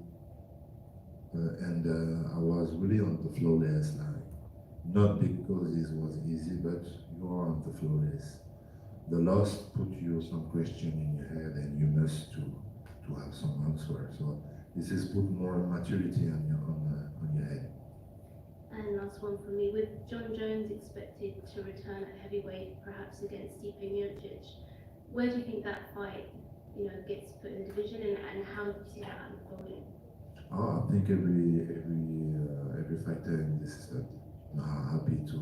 and I was really on the flawless line. Not because it was easy, but you are on the flawless. The loss put you some question in your head, and you must to have some answer. So this is put more maturity on your head. And last one from me, with John Jones expected to return at heavyweight, perhaps against Stipe Miocic, where do you think that fight, gets put in the division, and how do you see that unfolding? Oh, I think every fighter in this is happy to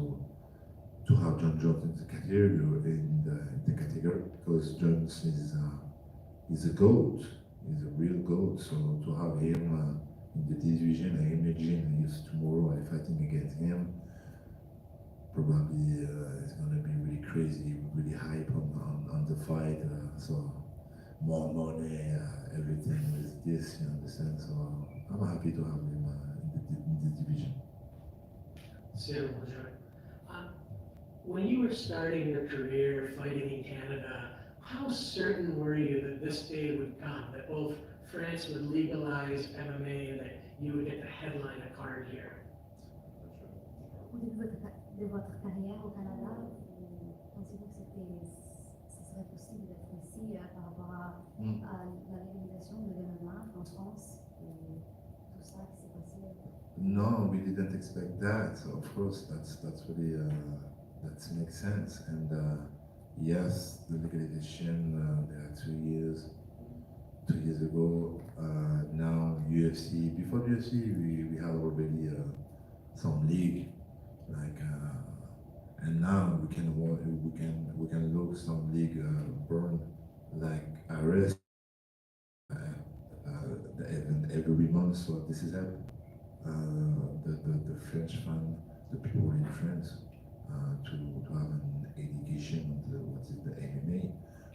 have John Jones in the category, because Jones is a GOAT, is a real GOAT. So to have him in the division, I imagine if tomorrow I'm fighting against him, probably it's gonna be really crazy, really hype on the fight. So more money, everything with this, you understand? So I'm happy to have him in the division. When you were starting your career fighting in Canada, how certain were you that this day would come, that both France would legalize MMA and that you would get to headline a card here? Au début de votre carrière au Canada, vous pensez-vous que ce serait possible d'être ici par rapport à la légalisation de l'MMA en France et tout ça qui s'est passé? No, we didn't expect that. So of course, that's really that makes sense. And yes, the legalization there are 2 years. 2 years ago, now UFC. Before UFC, we had already some league, like, and now we can look some league burn, like arrest every month. So this is it. The French fan, the people in France, to have an education on what is the MMA.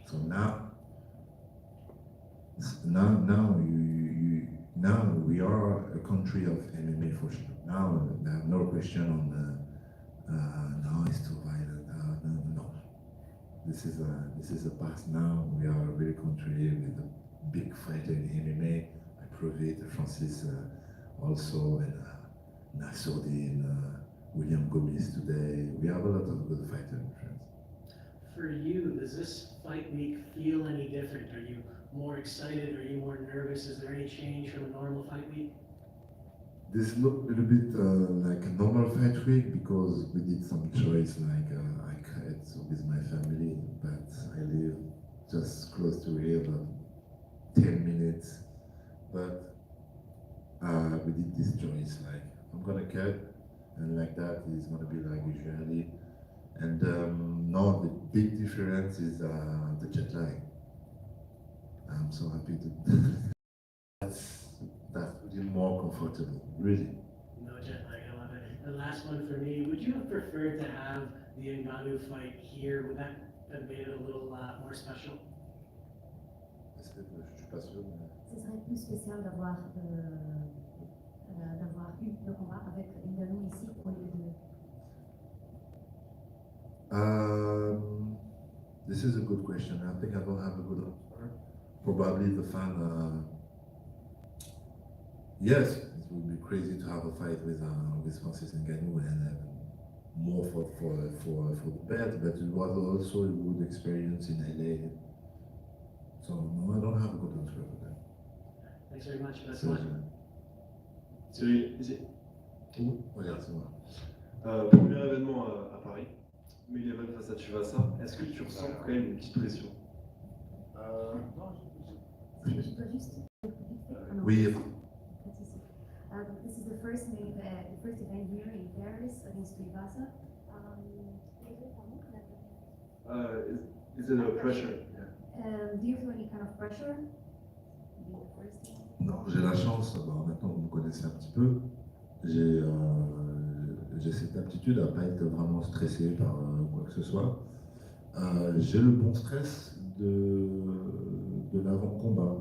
So now we are a country of MMA for sure. Now there are no question on now it's too violent. No. This is a past now. We are a real country with a big fighter in MMA. I prove it. Francis also, and Nassoudi and William Gomez today. We have a lot of good fighters in France. For you, does this fight week feel any different? Are you more excited? Are you more nervous? Is there any change from a normal fight week? This looked a little bit like a normal fight week because we did some choice, like I cut with my family, but I live just close to here, about 10 minutes. But we did this choice, like I'm gonna cut, and like that is gonna be like usually. And no, the big difference is the jet lag. I'm so happy to. that's really more comfortable, really. No jet lag, I love it. The last one for me, would you have preferred to have the Ngannou fight here? Would that have made it a little more special? Je suis pas sûr. Ce serait plus spécial d'avoir eu le combat avec Ngannou ici au lieu de. This is a good question. I think I don't have a good answer. Probably the fan. Yes, it would be crazy to have a fight with Francis Ngannou and more for the belt, but it was also a good experience in LA. So no, I don't have a good answer for that. Thanks very much. That's So, much. Cyril, is it Regarde, c'est moi. Premier événement à Paris, mais event face à Tuvasa. Est-ce que tu ressens quand même une petite pression? Non, Je dois juste. Oui. This is the first event here in Paris against SUIVEZ. Is it a pressure? Do you feel any kind of pressure? Non, j'ai la chance, maintenant vous me connaissez un petit peu, j'ai cette aptitude à ne pas être vraiment stressé par quoi que ce soit. J'ai le bon stress de l'avant-combat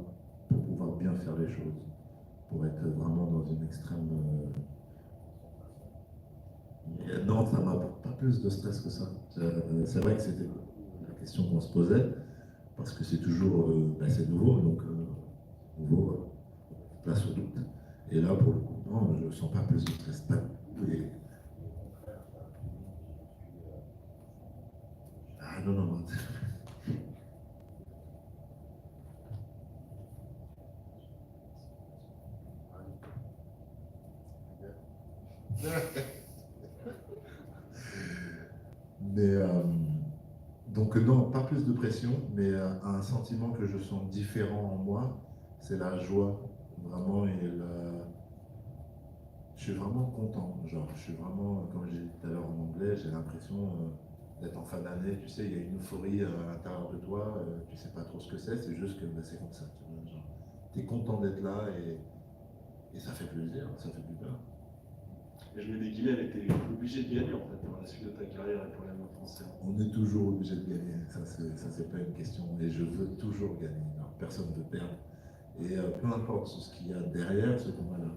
pour pouvoir bien faire les choses, pour être vraiment dans une extrême... Non, ça m'a pas plus de stress que ça. C'est vrai que c'était la question qu'on se posait, parce que c'est toujours c'est nouveau, donc nouveau, place au doute. Et là, pour le coup, non, je ne sens pas plus de stress. Pas et... Ah non, non, non. Mais donc non, pas plus de pression, mais un sentiment que je sens différent en moi, c'est la joie, vraiment, je suis vraiment content, genre, je suis vraiment, comme j'ai dit tout à l'heure en anglais, j'ai l'impression d'être en fin d'année, tu sais, il y a une euphorie à l'intérieur de toi, tu sais pas trop ce que c'est juste que c'est comme ça, tu es content d'être là et ça fait plaisir, ça fait du bien. Et je mets des guillemets avec t'es obligé de gagner en fait dans la suite de ta carrière et pour les français. On est toujours obligé de gagner, ça c'est pas une question, et je veux toujours gagner, non, personne ne veut perdre. Et peu importe ce qu'il y a derrière ce combat-là.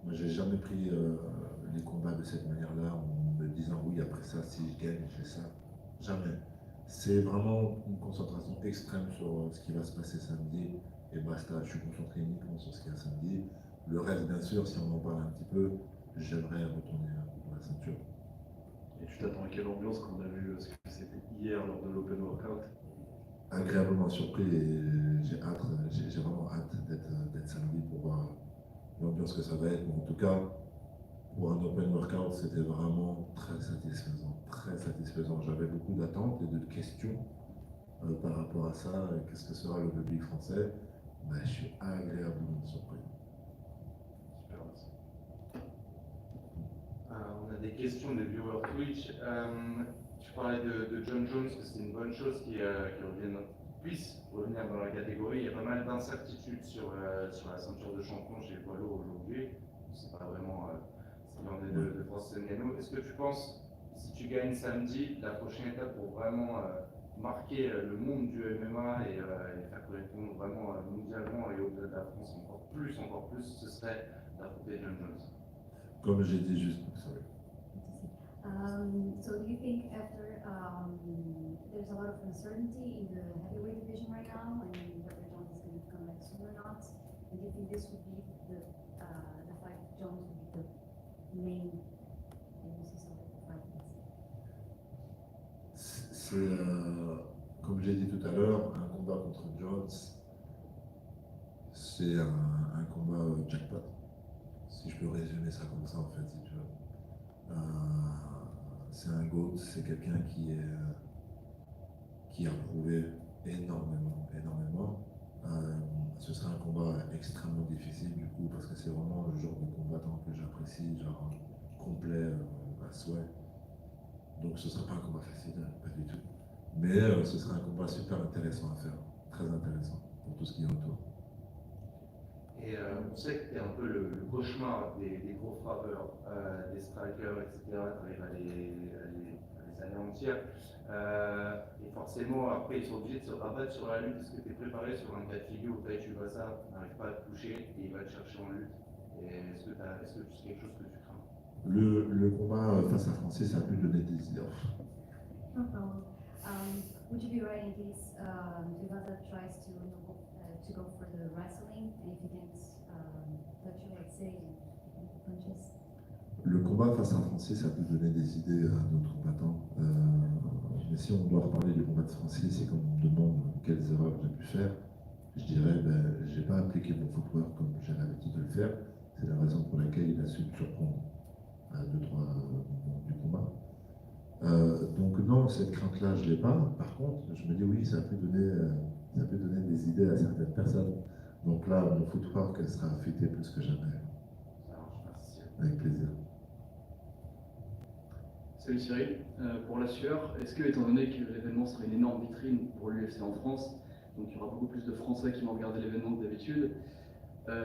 Moi, j'ai jamais pris les combats de cette manière-là en me disant oui, après ça, si je gagne, je fais ça. Jamais. C'est vraiment une concentration extrême sur ce qui va se passer samedi et basta. Je suis concentré uniquement sur ce qu'il y a samedi. Le reste, bien sûr, si on en parle un petit peu, j'aimerais retourner à la ceinture. Et tu t'attends à quelle ambiance qu'on a vu ce que c'était hier lors de l'Open Workout? Agréablement surpris et j'ai vraiment hâte d'être samedi pour voir l'ambiance que ça va être. Mais en tout cas, pour un open workout, c'était vraiment très satisfaisant, très satisfaisant. J'avais beaucoup d'attentes et de questions par rapport à ça. Qu'est-ce que sera le public français? Je suis agréablement surpris. Super, merci. On a des questions des viewers Twitch. Tu parlais de John Jones, que c'est une bonne chose qu'il puisse revenir dans la catégorie. Il y a pas mal d'incertitudes sur la ceinture de champion chez poids lourd aujourd'hui. On ne sait pas vraiment ce qu'il en est de Francis Ngannou. Est-ce que tu penses, si tu gagnes samedi, la prochaine étape pour vraiment marquer le monde du MMA et faire correspondre vraiment mondialement et au-delà de la France encore plus, ce serait d'affronter John Jones? Comme j'ai dit juste, sorry. So do you think after there's a lot of uncertainty in the heavyweight division right now, and whether Jones is going to come back soon or not, and do you think this would be the fight Jones would be the main fight? C'est, comme j'ai dit tout à l'heure, un combat contre Jones, c'est un combat jackpot. Si je peux résumer ça comme ça, en fait, si tu veux. C'est un GOAT, c'est quelqu'un qui a prouvé énormément. Ce sera un combat extrêmement difficile, du coup, parce que c'est vraiment le genre de combattant que j'apprécie, genre complet à souhait. Donc ce ne sera pas un combat facile, pas du tout. Mais ce sera un combat super intéressant à faire, très intéressant pour tout ce qui est autour. Et on sait que tu es un peu le cauchemar des gros frappeurs, des strikers, etc. Tu arrives à les anéantir. Et forcément, après, ils sont obligés de se rabattre sur la lutte. Est-ce que tu es préparé sur un cas de figure où tu vas ça, n'arrive pas à te toucher et il va te chercher en lutte? Et est-ce que c'est quelque chose que tu crains? Le combat face à Francis, ça a pu donner des idées. No problem. Would you be right in case Devada tries to go for the wrestling, and if he can't touch you, let's say, and punches? Le combat face à Francis, ça peut donner des idées à notre combattant. Mais si on doit reparler du combat de Francis et qu'on me demande quelles erreurs j'ai pu faire, je dirais j'ai pas appliqué mon footwork comme j'ai l'habitude de le faire. C'est la raison pour laquelle il a su me surprendre. à 2-3 moments du combat. Donc non, cette crainte-là, je ne l'ai pas. Par contre, je me dis oui, ça peut donner des idées à certaines personnes. Donc là, mon footwork sera affûté plus que jamais. Avec plaisir. Salut Cyril, pour la sueur, est-ce que, étant donné que l'événement sera une énorme vitrine pour l'UFC en France, donc il y aura beaucoup plus de Français qui vont regarder l'événement que d'habitude,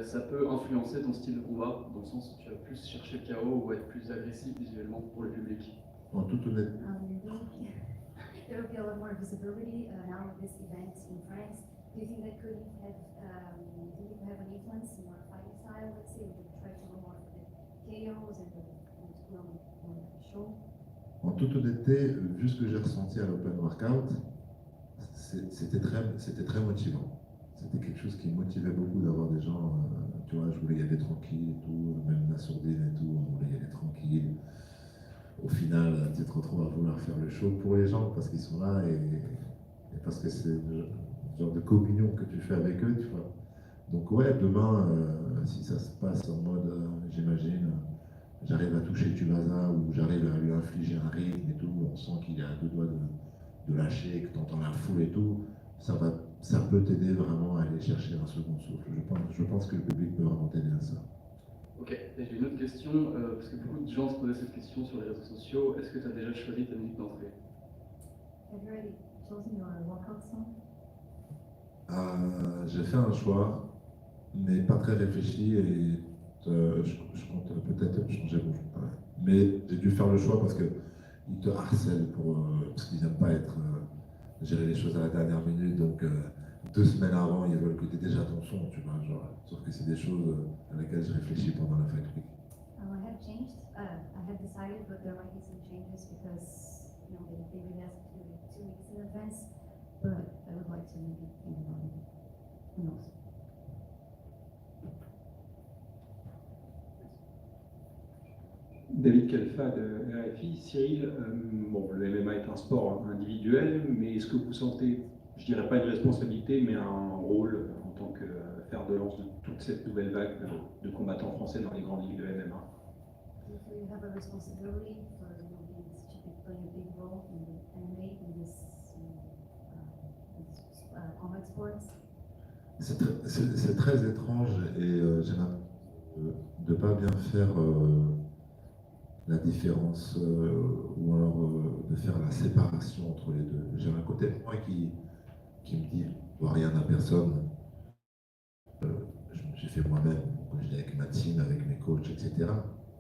ça peut influencer ton style de combat, dans le sens où tu vas plus chercher le KO ou être plus agressif visuellement pour le public? En toute honnêteté. There will be a lot more visibility now with this event in France. Do you think that could have an influence in your fighting style? Let's say we try to go more for the KOs and the show. En toute honnêteté, vu ce que j'ai ressenti à l'Open Workout, c'était très motivant. C'était quelque chose qui me motivait beaucoup d'avoir des gens, tu vois, je voulais y aller tranquille et tout, même la sourdine et tout, on voulait y aller tranquille. Au final, tu te retrouves à vouloir faire le show pour les gens parce qu'ils sont là et parce que c'est le genre de communion que tu fais avec eux, tu vois. Donc ouais, demain, si ça se passe en mode, j'imagine, j'arrive à toucher Tuivasa ou j'arrive à lui infliger un rythme et tout, on sent qu'il est à deux doigts de lâcher, que tu entends la foule et tout, ça peut t'aider vraiment à aller chercher un second souffle. Je pense que le public peut vraiment t'aider à ça. Ok, et j'ai une autre question, parce que beaucoup de gens se posaient cette question sur les réseaux sociaux. Est-ce que tu as déjà choisi ta musique d'entrée? Have you already chosen your workout song? J'ai fait un choix, mais pas très réfléchi et je compte peut-être changer mon choix. Mais j'ai dû faire le choix parce qu'ils te harcèlent parce qu'ils n'aiment pas gérer les choses à la dernière minute. Donc 2 semaines avant, ils veulent que tu aies déjà ton son, tu vois. Genre, sauf que c'est des choses à laquelle je réfléchis pendant la fight week. I have changed. I have decided, but there might be some changes because they really asked to do it 2 weeks in advance. But I would like to maybe think about it. Who knows? David Kalfa de RFI. Cyril, bon, le MMA est un sport individuel, mais est-ce que vous sentez, je dirais pas une responsabilité, mais un rôle en tant que fer de lance de toute cette nouvelle vague de combattants français dans les grandes ligues de MMA? Do you have a responsibility for playing a big role in the MMA, in this combat sports? C'est très étrange et j'ai l'impression de ne pas bien faire la différence ou alors de faire la séparation entre les deux. J'ai un côté de moi qui me dit « dois rien à personne ». J'ai fait moi-même, comme je dis, avec ma team, avec mes coachs, etc.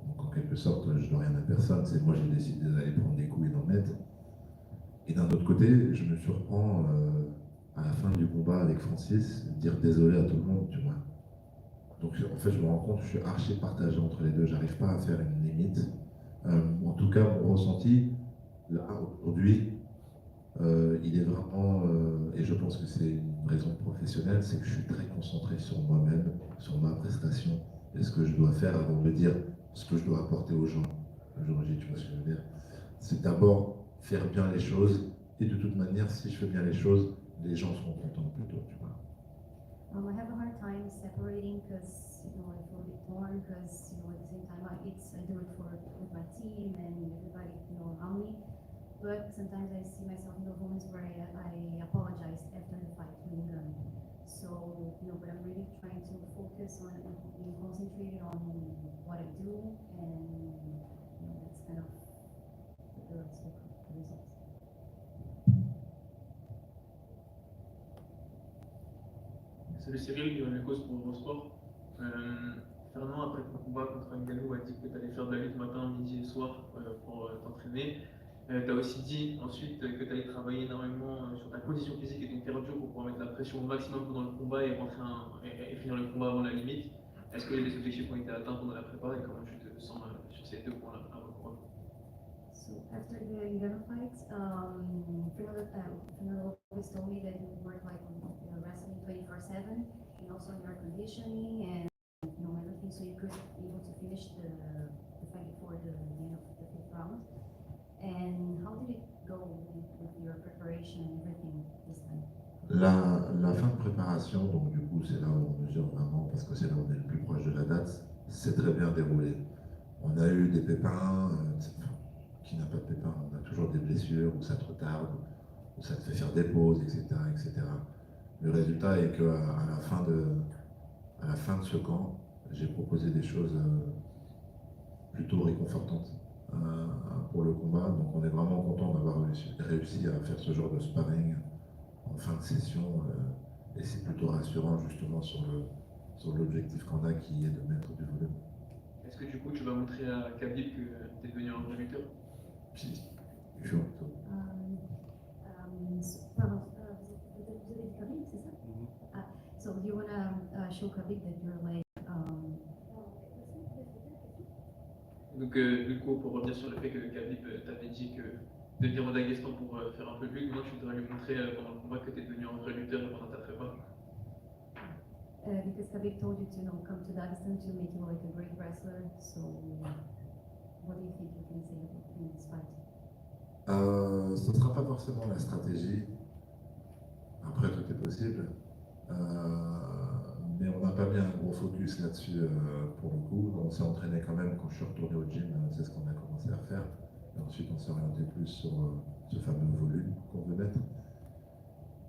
Donc en quelque sorte, je dois rien à personne. C'est moi j'ai décidé d'aller prendre des coups et d'en mettre. Et d'un autre côté, je me surprends à la fin du combat avec Francis, dire désolé à tout le monde, tu vois. Donc en fait, je me rends compte que je suis archi partagé entre les deux. J'arrive pas à faire une limite. En tout cas, mon ressenti, là, aujourd'hui, il est vraiment, et je pense que c'est une raison professionnelle, c'est que je suis très concentré sur moi-même, sur ma prestation, et ce que je dois faire avant de dire ce que je dois apporter aux gens. Aujourd'hui, tu vois ce que je veux dire. C'est d'abord faire bien les choses, et de toute manière, si je fais bien les choses, les gens seront contents plutôt, tu vois. I have a hard time separating because I feel a bit torn because at the same time I do it with my team and everybody around me. But sometimes I see myself in the moments where I apologize after the fight being done. So but I'm really trying to focus on being concentrated on what I do, and that's kind of the results. Salut Cyril, Yoann Lecos pour Eurosport. Fernand, après ton combat contre Ngannou, a dit que tu allais faire de la lutte matin, midi et soir pour t'entraîner. Tu as aussi dit ensuite que tu allais travailler énormément sur ta condition physique et ton cardio pour pouvoir mettre la pression au maximum pendant le combat et finir le combat avant la limite. Est-ce que les objectifs ont été atteints pendant la prépa et comment tu te sens sur ces 2 points-là avant le combat? So after the Ngannou fight, Fernando always told me that you work like wrestling 24/7 and also in your conditioning and everything, so you could be able to finish the fight before the end of the 5th round. And how did it go with your preparation and everything this time? La fin de préparation, donc du coup c'est là où on mesure vraiment, parce que c'est là où on est le plus proche de la date, c'est très bien déroulé. On a eu des pépins, qui n'a pas de pépins, on a toujours des blessures, où ça te retarde, où ça te fait faire des pauses, etc. etc. Le résultat est qu'à à la fin de ce camp, j'ai proposé des choses plutôt réconfortantes pour le combat. Donc on est vraiment content d'avoir réussi à faire ce genre de sparring en fin de session. Et c'est plutôt rassurant justement sur l'objectif qu'on a qui est de mettre du volume. Est-ce que du coup tu vas montrer à Khabib que tu es devenu un vrai lutteur? Si, je suis Pardon, vous avez dit Khabib, c'est ça? So you wanna show Khabib that you're like, Donc du coup pour revenir sur le fait que Khabib t'avait dit que de dire au Daghestan pour faire un peu de lutte, moi tu voudrais lui montrer pendant le combat que tu es devenu un vrai lutteur pendant ta prépa. because Khabib told you to come to Dagestan to make you like a great wrestler. So what do you think you can say in this fight? Ce ne sera pas forcément la stratégie. Après, tout est possible. Mais on n'a pas mis un gros focus là-dessus pour le coup. On s'est entraîné quand même quand je suis retourné au gym, c'est ce qu'on a commencé à faire. Et ensuite, on s'est orienté plus sur ce fameux volume qu'on veut mettre.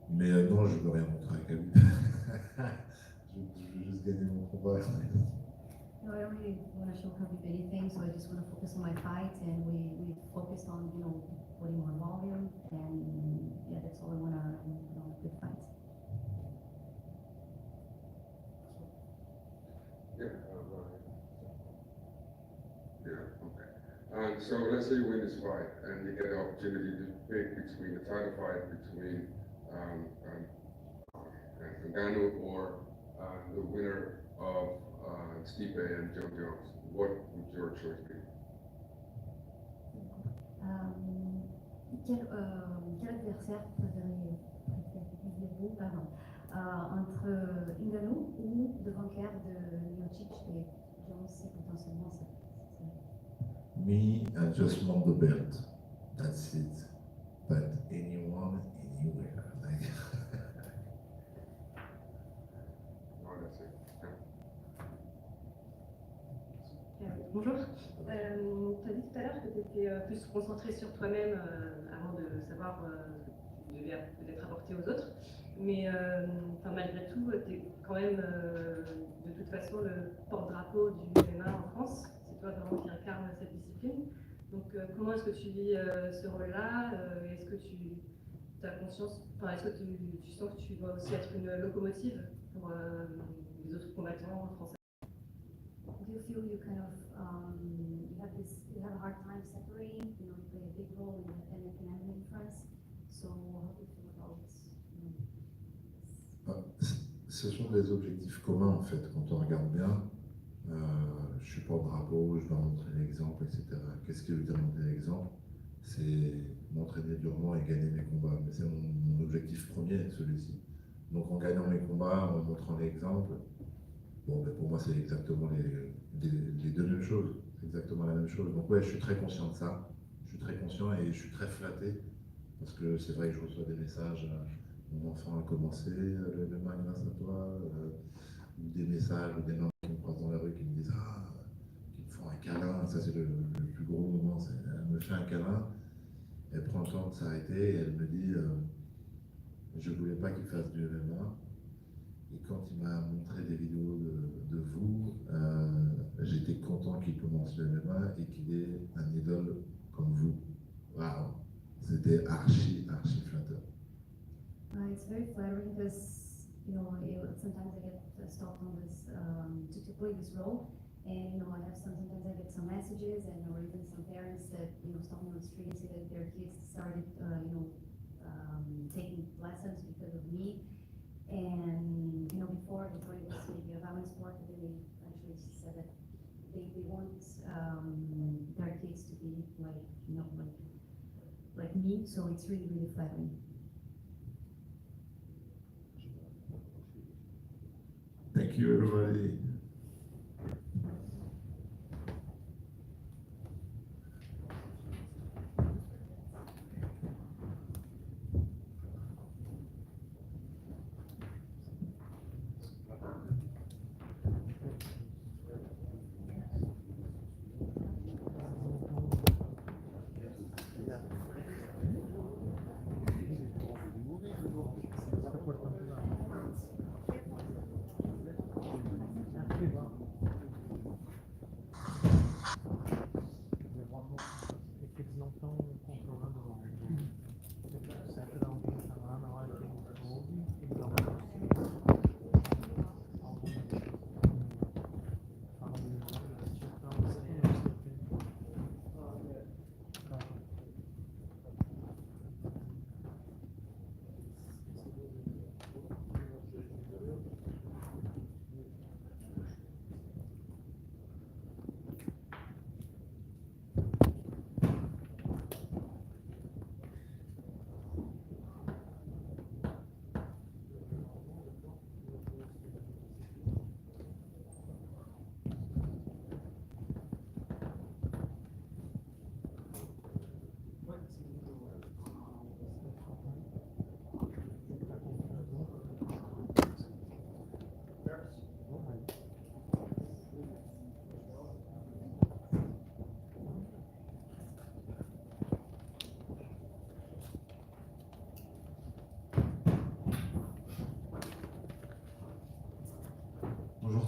Mais non, je ne veux rien montrer à Khabib. Je veux juste gagner mon combat. No, I don't really want to show Khabib anything, so I just want to focus on my fight, and we focused on, putting more volume, and yeah, that's all I want to, good fight. And so let's say you win this fight and you get the opportunity to pick between the title fight between Ngannou or the winner of Stipe and John Jones. What would your choice be? Quel adversaire préférez-vous, entre Ngannou ou le vainqueur de Miocic et Jones, c'est potentiellement ça? Me, I just want the belt. That's it. But anyone, anywhere. Like Bonjour. Tu as dit tout à l'heure que tu étais plus concentré sur toi-même avant de savoir ce que tu devais peut-être apporter aux autres. Mais malgré tout, tu es quand même de toute façon le porte-drapeau du MMA en France. C'est toi vraiment qui incarne cette discipline. Donc comment est-ce que tu vis ce rôle-là? Est-ce que tu as conscience, est-ce que tu sens que tu dois aussi être une locomotive pour les autres combattants français? Do you feel you kind of you have a hard time separating? You play a big role in MMA in France. So how do you feel about ce sont des objectifs communs en fait quand on regarde bien. Je suis porte-drapeau, je dois montrer l'exemple, etc. Qu'est-ce qui veut dire montrer l'exemple? C'est m'entraîner durement et gagner mes combats. Mais c'est mon objectif premier, celui-ci. Donc en gagnant mes combats, en montrant l'exemple, pour moi c'est exactement les deux mêmes choses. C'est exactement la même chose. Donc ouais, je suis très conscient de ça. Je suis très conscient et je suis très flatté. Parce que c'est vrai que je reçois des messages, mon enfant a commencé le MMA grâce à toi, ou des messages ou des mamans qui me croisent dans la rue qui me disent qui me font un câlin. Ça c'est le plus gros moment, elle me fait un câlin, elle prend le temps de s'arrêter et elle me dit je voulais pas qu'il fasse du MMA. Et quand il m'a montré des vidéos de vous, j'étais content qu'il commence le MMA et qu'il ait un idole comme vous. Waouh, c'était archi flatteur. It's very flattering because sometimes I get stopped on this to play this role, and I have sometimes I get some messages and or even some parents that stop me on the street and say that their kids started taking lessons because of me. And before it was maybe a violent sport, but then they actually said that they want their kids to be like me. So it's really flattering. Thank you, everybody.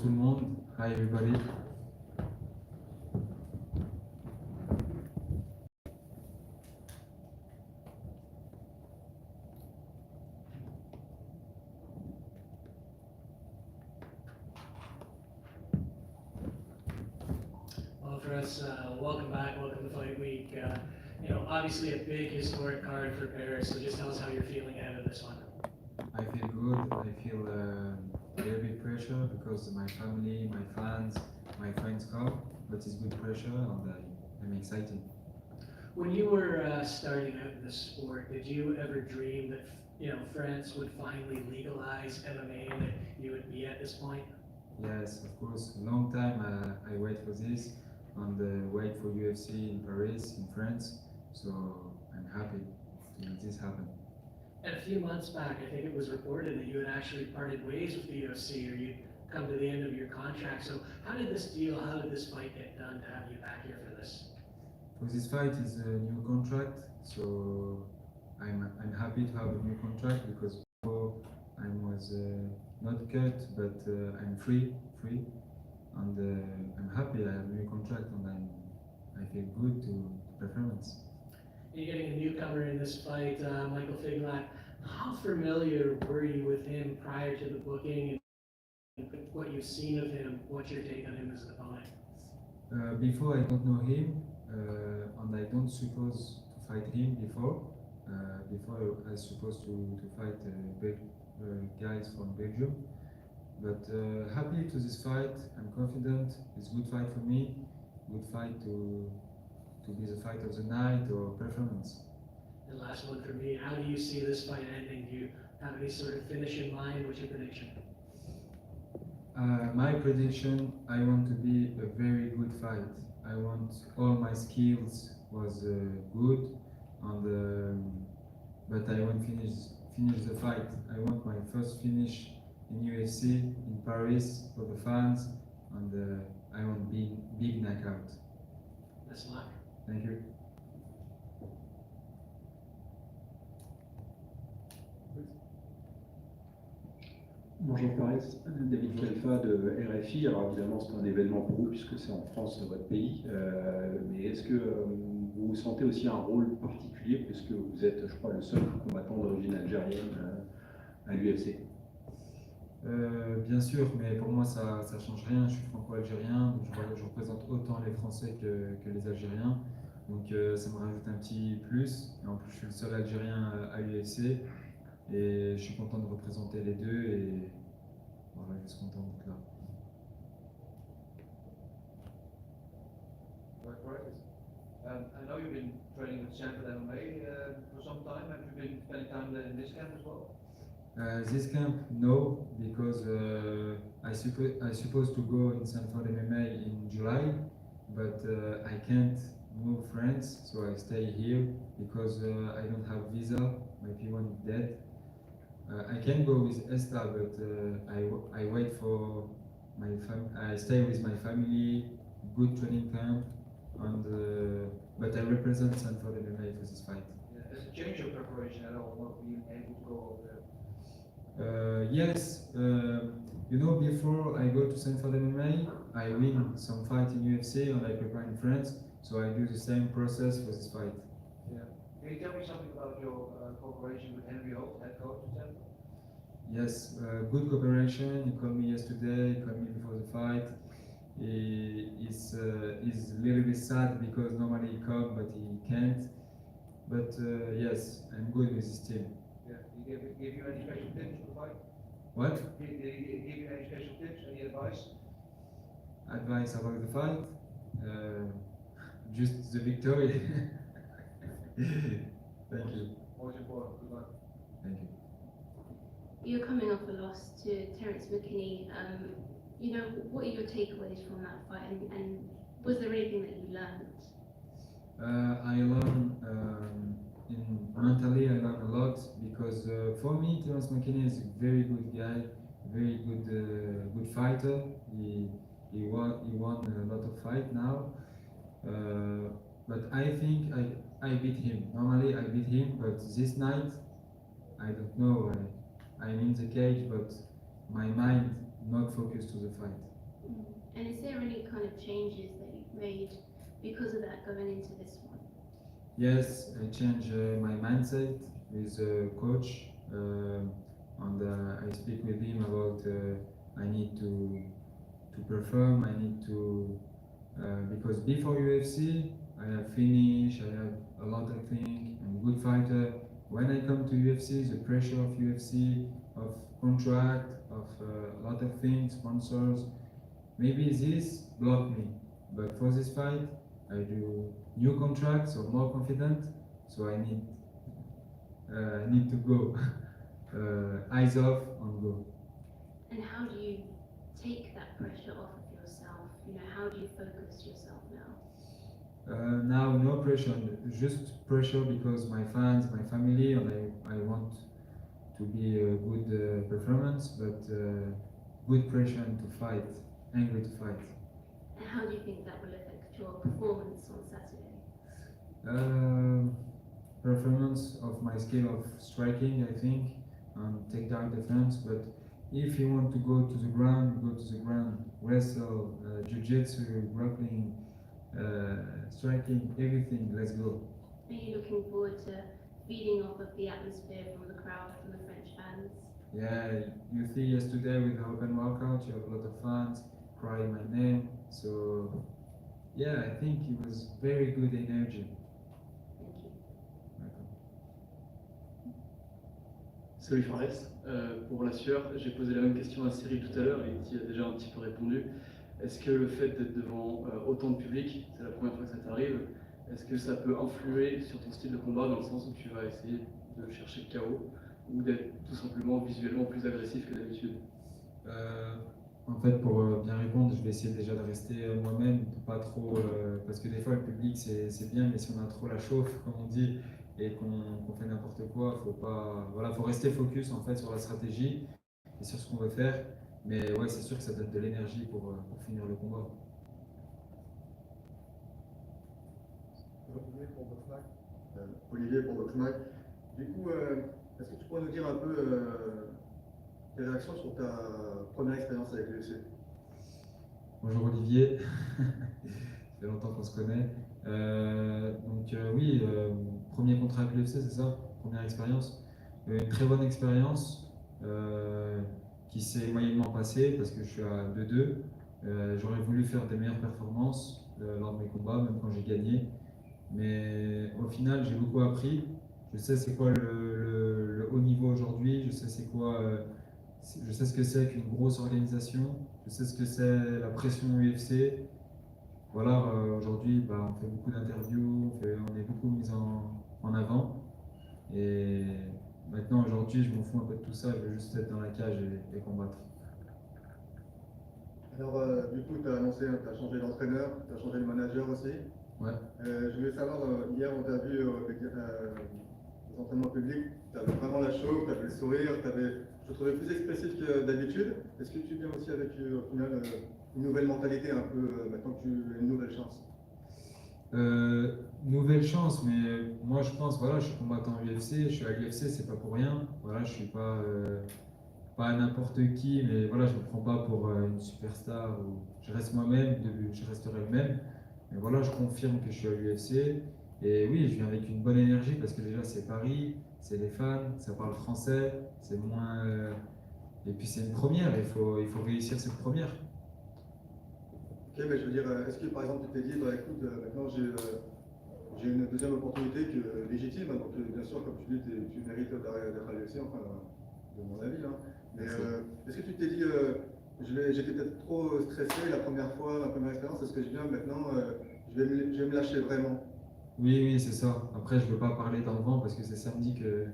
tout le monde. Hi everybody. Well, for us, welcome back, welcome to Fight Week. You know, obviously a big historic card for Paris, so just tell us how you're feeling ahead of this one. I feel good. I feel very big pressure because my family, my fans, my friends come, but it's good pressure and I'm excited. When you were starting out in the sport, did you ever dream that, you know, France would finally legalize MMA and that you would be at this point? Yes, of course. Long time I wait for this and wait for UFC in Paris, in France. So I'm happy to make this happen. And a few months back, I think it was reported that you had actually parted ways with the UFC or you'd come to the end of your contract. So how did this fight get done to have you back here for this? For this fight is a new contract, so I'm happy to have a new contract because before I was not cut, but I'm free, and I'm happy I have a new contract and I feel good to performance. You're getting a newcomer in this fight, Michael Figlack. How familiar were you with him prior to the booking and what you've seen of him? What's your take on him as an opponent? Before I don't know him, and I don't suppose to fight him before. Before I was supposed to fight guys from Belgium. But happy to this fight. I'm confident. It's a good fight for me. Good fight to be the fight of the night or performance. And last one for me, how do you see this fight ending? Do you have any sort of finish in mind? What's your prediction? My prediction, I want to be a very good fight. I want all my skills was good, and but I want finish the fight. I want my first finish in UFC in Paris for the fans, and I want big knockout. Best of luck. Thank you. Bonjour Paris, David Kelfa de RFI. Alors évidemment c'est un événement pour vous puisque c'est en France, votre pays. Mais est-ce que vous sentez aussi un rôle particulier puisque vous êtes, je crois, le seul combattant d'origine algérienne à l'UFC? Bien sûr, mais pour moi ça change rien. Je suis franco-algérien, donc je représente autant les Français que les Algériens. Donc ça me rajoute un petit plus. Et en plus je suis le seul Algérien à l'UFC. Et je suis content de représenter les deux et voilà, je suis content d'être là. I know you've been training with Sanford MMA for some time. Have you been spending time in this camp as well? This camp, no, because I supposed to go in Sanford MMA in July, but I can't move France, so I stay here because I don't have visa. My P1 is dead. I can go with Esta, but I wait for my I stay with my family, good training camp, and but I represent Sanford MMA for this fight. Yeah. Does it change your preparation at all, not being able to go over there? Yes, you know, before I go to Sanford MMA, I win some fight in UFC and I prepare in France, so I do the same process for this fight. Yeah. Can you tell me something about your cooperation with Henry Holt, head coach at Sanford? Yes, good cooperation. He called me yesterday, he called me before the fight. He's a little bit sad because normally he comes, but he can't. But yes, I'm good with this team. Yeah. Did he give you any special tips for the fight? What? Did he give you any special tips, any advice? Advice about the fight? Just the victory. Thank you. Most important. Good luck. Thank you. You're coming off a loss to Terence McKinney. You know, what are your takeaways from that fight, and was there anything that you learned? I learned mentally. I learned a lot because for me, Terence McKinney is a very good guy, very good fighter. He won a lot of fight now. But I think I beat him. Normally I beat him, but this night I don't know. I'm in the cage, but my mind not focused to the fight. And is there any kind of changes that you've made because of that going into this one? Yes, I changed my mindset with a coach, and I speak with him about I need to perform. I need to because before UFC I have finish. I have a lot of things. I'm a good fighter. When I come to UFC, the pressure of UFC, of contract, of a lot of things, sponsors, maybe this blocked me. But for this fight, I do new contracts, so more confident. So I need to go, eyes off and go. And how do you take that pressure off of yourself? You know, how do you focus yourself now? Now no pressure, just pressure because my fans, my family, and I want to be a good performance, but good pressure to fight, angry to fight. And how do you think that will affect your performance on Saturday? Performance of my skill of striking, I think, and takedown defense. But if you want to go to the ground, go to the ground, wrestle, jiu-jitsu, grappling, striking, everything, let's go. Are you looking forward to feeding off of the atmosphere from the crowd, from the French fans? Yeah, you see yesterday with the open workout, you have a lot of fans crying my name. So yeah, I think it was very good energy. Salut Fares, pour la sueur, j'ai posé la même question à Cyril tout à l'heure et qui a déjà un petit peu répondu. Est-ce que le fait d'être devant autant de public, c'est la première fois que ça t'arrive, est-ce que ça peut influer sur ton style de combat dans le sens où tu vas essayer de chercher le chaos ou d'être tout simplement visuellement plus agressif que d'habitude? En fait, pour bien répondre, je vais essayer déjà de rester moi-même, pas trop, parce que des fois le public c'est bien, mais si on a trop la chauffe, comme on dit, et qu'on fait n'importe quoi, faut rester focus en fait sur la stratégie et sur ce qu'on veut faire. Mais ouais, c'est sûr que ça donne de l'énergie pour finir le combat. Olivier pour Boxmac. Du coup, est-ce que tu pourrais nous dire un peu tes réactions sur ta première expérience avec l'UFC? Bonjour Olivier, ça fait longtemps qu'on se connaît. Oui, premier contrat avec l'UFC, c'est ça, première expérience. Une très bonne expérience qui s'est moyennement passée parce que je suis à 2-2. J'aurais voulu faire des meilleures performances lors de mes combats, même quand j'ai gagné. Mais au final, j'ai beaucoup appris. Je sais c'est quoi le haut niveau aujourd'hui, je sais je sais ce que c'est qu'une grosse organisation, je sais ce que c'est la pression UFC. Voilà, aujourd'hui, on fait beaucoup d'interviews, on est beaucoup mis en avant. Et maintenant, aujourd'hui, je m'en fous un peu de tout ça, je veux juste être dans la cage et combattre. Alors, du coup, tu as annoncé, tu as changé d'entraîneur, tu as changé de manager aussi. Ouais. Je voulais savoir, hier, on t'a vu avec les entraînements publics, tu avais vraiment la chauffe, tu avais le sourire, je te trouvais plus expressif que d'habitude. Est-ce que tu viens aussi avec, au final, une nouvelle mentalité un peu, maintenant que tu as une nouvelle chance? Nouvelle chance, mais moi je pense, voilà, je suis combattant UFC, je suis à l'UFC, c'est pas pour rien. Voilà, je suis pas n'importe qui, mais voilà, je me prends pas pour une superstar. Je reste moi-même, je resterai le même. Mais voilà, je confirme que je suis à l'UFC. Et oui, je viens avec une bonne énergie parce que déjà c'est Paris, c'est les fans, ça parle français, c'est moins. Et puis c'est une première, il faut réussir cette première. Ok, mais je veux dire, est-ce que par exemple tu t'es dit, écoute, maintenant j'ai une deuxième opportunité légitime, donc bien sûr, comme tu dis, tu mérites d'être à l'UFC, enfin, de mon avis. Hein. Mais est-ce que tu t'es dit, j'étais peut-être trop stressé la première fois, ma première expérience, est-ce que je viens maintenant, je vais me lâcher vraiment? Oui, c'est ça. Après, je ne veux pas parler dans le vent parce que c'est samedi que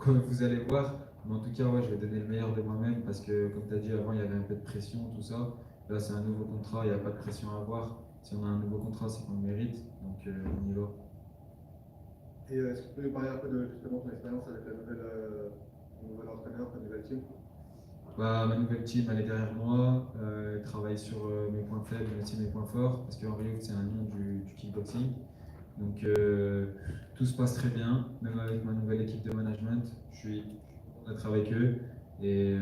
vous allez voir. Mais en tout cas, ouais, je vais donner le meilleur de moi-même parce que, comme tu as dit avant, il y avait un peu de pression, tout ça. Là, c'est un nouveau contrat, il n'y a pas de pression à avoir. Si on a un nouveau contrat, c'est qu'on le mérite. Donc, on y va. Et est-ce que tu peux nous parler un peu de justement ton expérience avec ton nouvel entraîneur, ta nouvelle team? Ma nouvelle team, elle est derrière moi. Elle travaille sur mes points faibles, mais aussi mes points forts. Parce qu'en Rio, c'est un nom du kickboxing. Donc tout se passe très bien, même avec ma nouvelle équipe de management, je suis content d'être avec eux et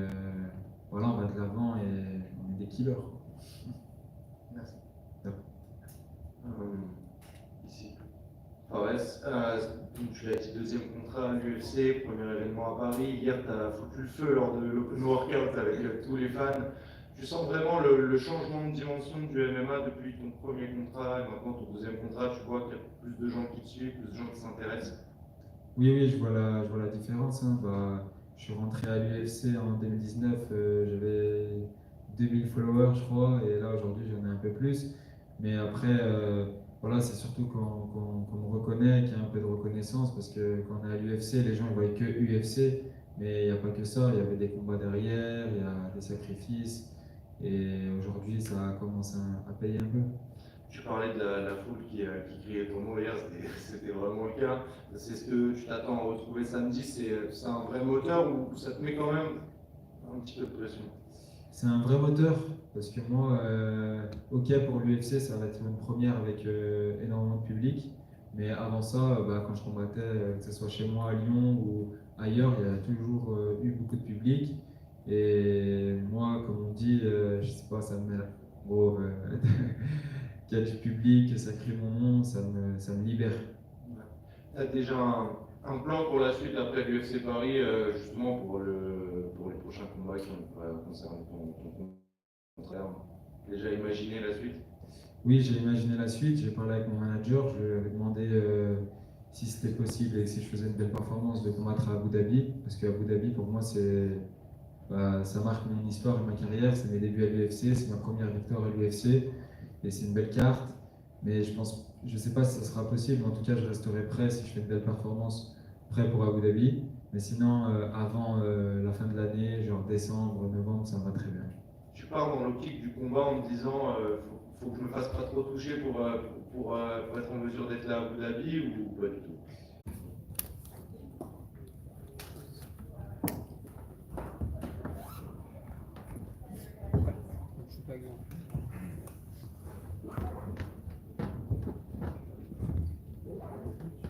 voilà, on va de l'avant et on est des killers. Ici. Paris, donc tu l'as dit, deuxième contrat à l'UFC, premier événement à Paris. Hier, tu as foutu le feu lors de l'open workout avec tous les fans. Tu sens vraiment le changement de dimension du MMA depuis ton premier contrat et maintenant ton deuxième contrat. Tu vois qu'il y a plus de gens qui te suivent, plus de gens qui s'intéressent. Oui, je vois la différence, hein. Je suis rentré à l'UFC en 2019, j'avais 2000 followers, je crois, et là aujourd'hui j'en ai un peu plus. Mais après, voilà, c'est surtout qu'on me reconnaît, qu'il y a un peu de reconnaissance, parce que quand on est à l'UFC, les gens ne voient que UFC, mais il n'y a pas que ça, il y avait des combats derrière, il y a des sacrifices, et aujourd'hui ça commence à payer un peu. Tu parlais de la foule qui criait ton nom hier, c'était vraiment le cas. C'est ce que tu t'attends à retrouver samedi, c'est un vrai moteur ou ça te met quand même un petit peu de pression? C'est un vrai moteur, parce que moi, ok, pour l'UFC, ça va être une première avec énormément de public, mais avant ça, quand je combattais, que ce soit chez moi à Lyon ou ailleurs, il y a toujours eu beaucoup de public. Et moi, comme on dit, je sais pas, ça me met bon, qu'il y a du public, que ça crie mon nom, ça me libère. Tu as déjà un plan pour la suite après l'UFC Paris, justement pour les prochains combats qui concernent ton contraire? Déjà imaginé la suite? Oui, j'ai imaginé la suite, j'ai parlé avec mon manager, je lui avais demandé si c'était possible et si je faisais une belle performance de combattre à Abu Dhabi, parce qu'à Abu Dhabi pour moi ça marque mon histoire et ma carrière, c'est mes débuts à l'UFC, c'est ma première victoire à l'UFC et c'est une belle carte, mais je sais pas si ça sera possible, mais en tout cas je resterai prêt si je fais une belle performance, prêt pour Abu Dhabi, mais sinon avant la fin de l'année, genre décembre, novembre, ça me va très bien. Tu pars dans l'optique du combat en me disant faut que je me fasse pas trop toucher pour être en mesure d'être là à Abu Dhabi ou pas du tout?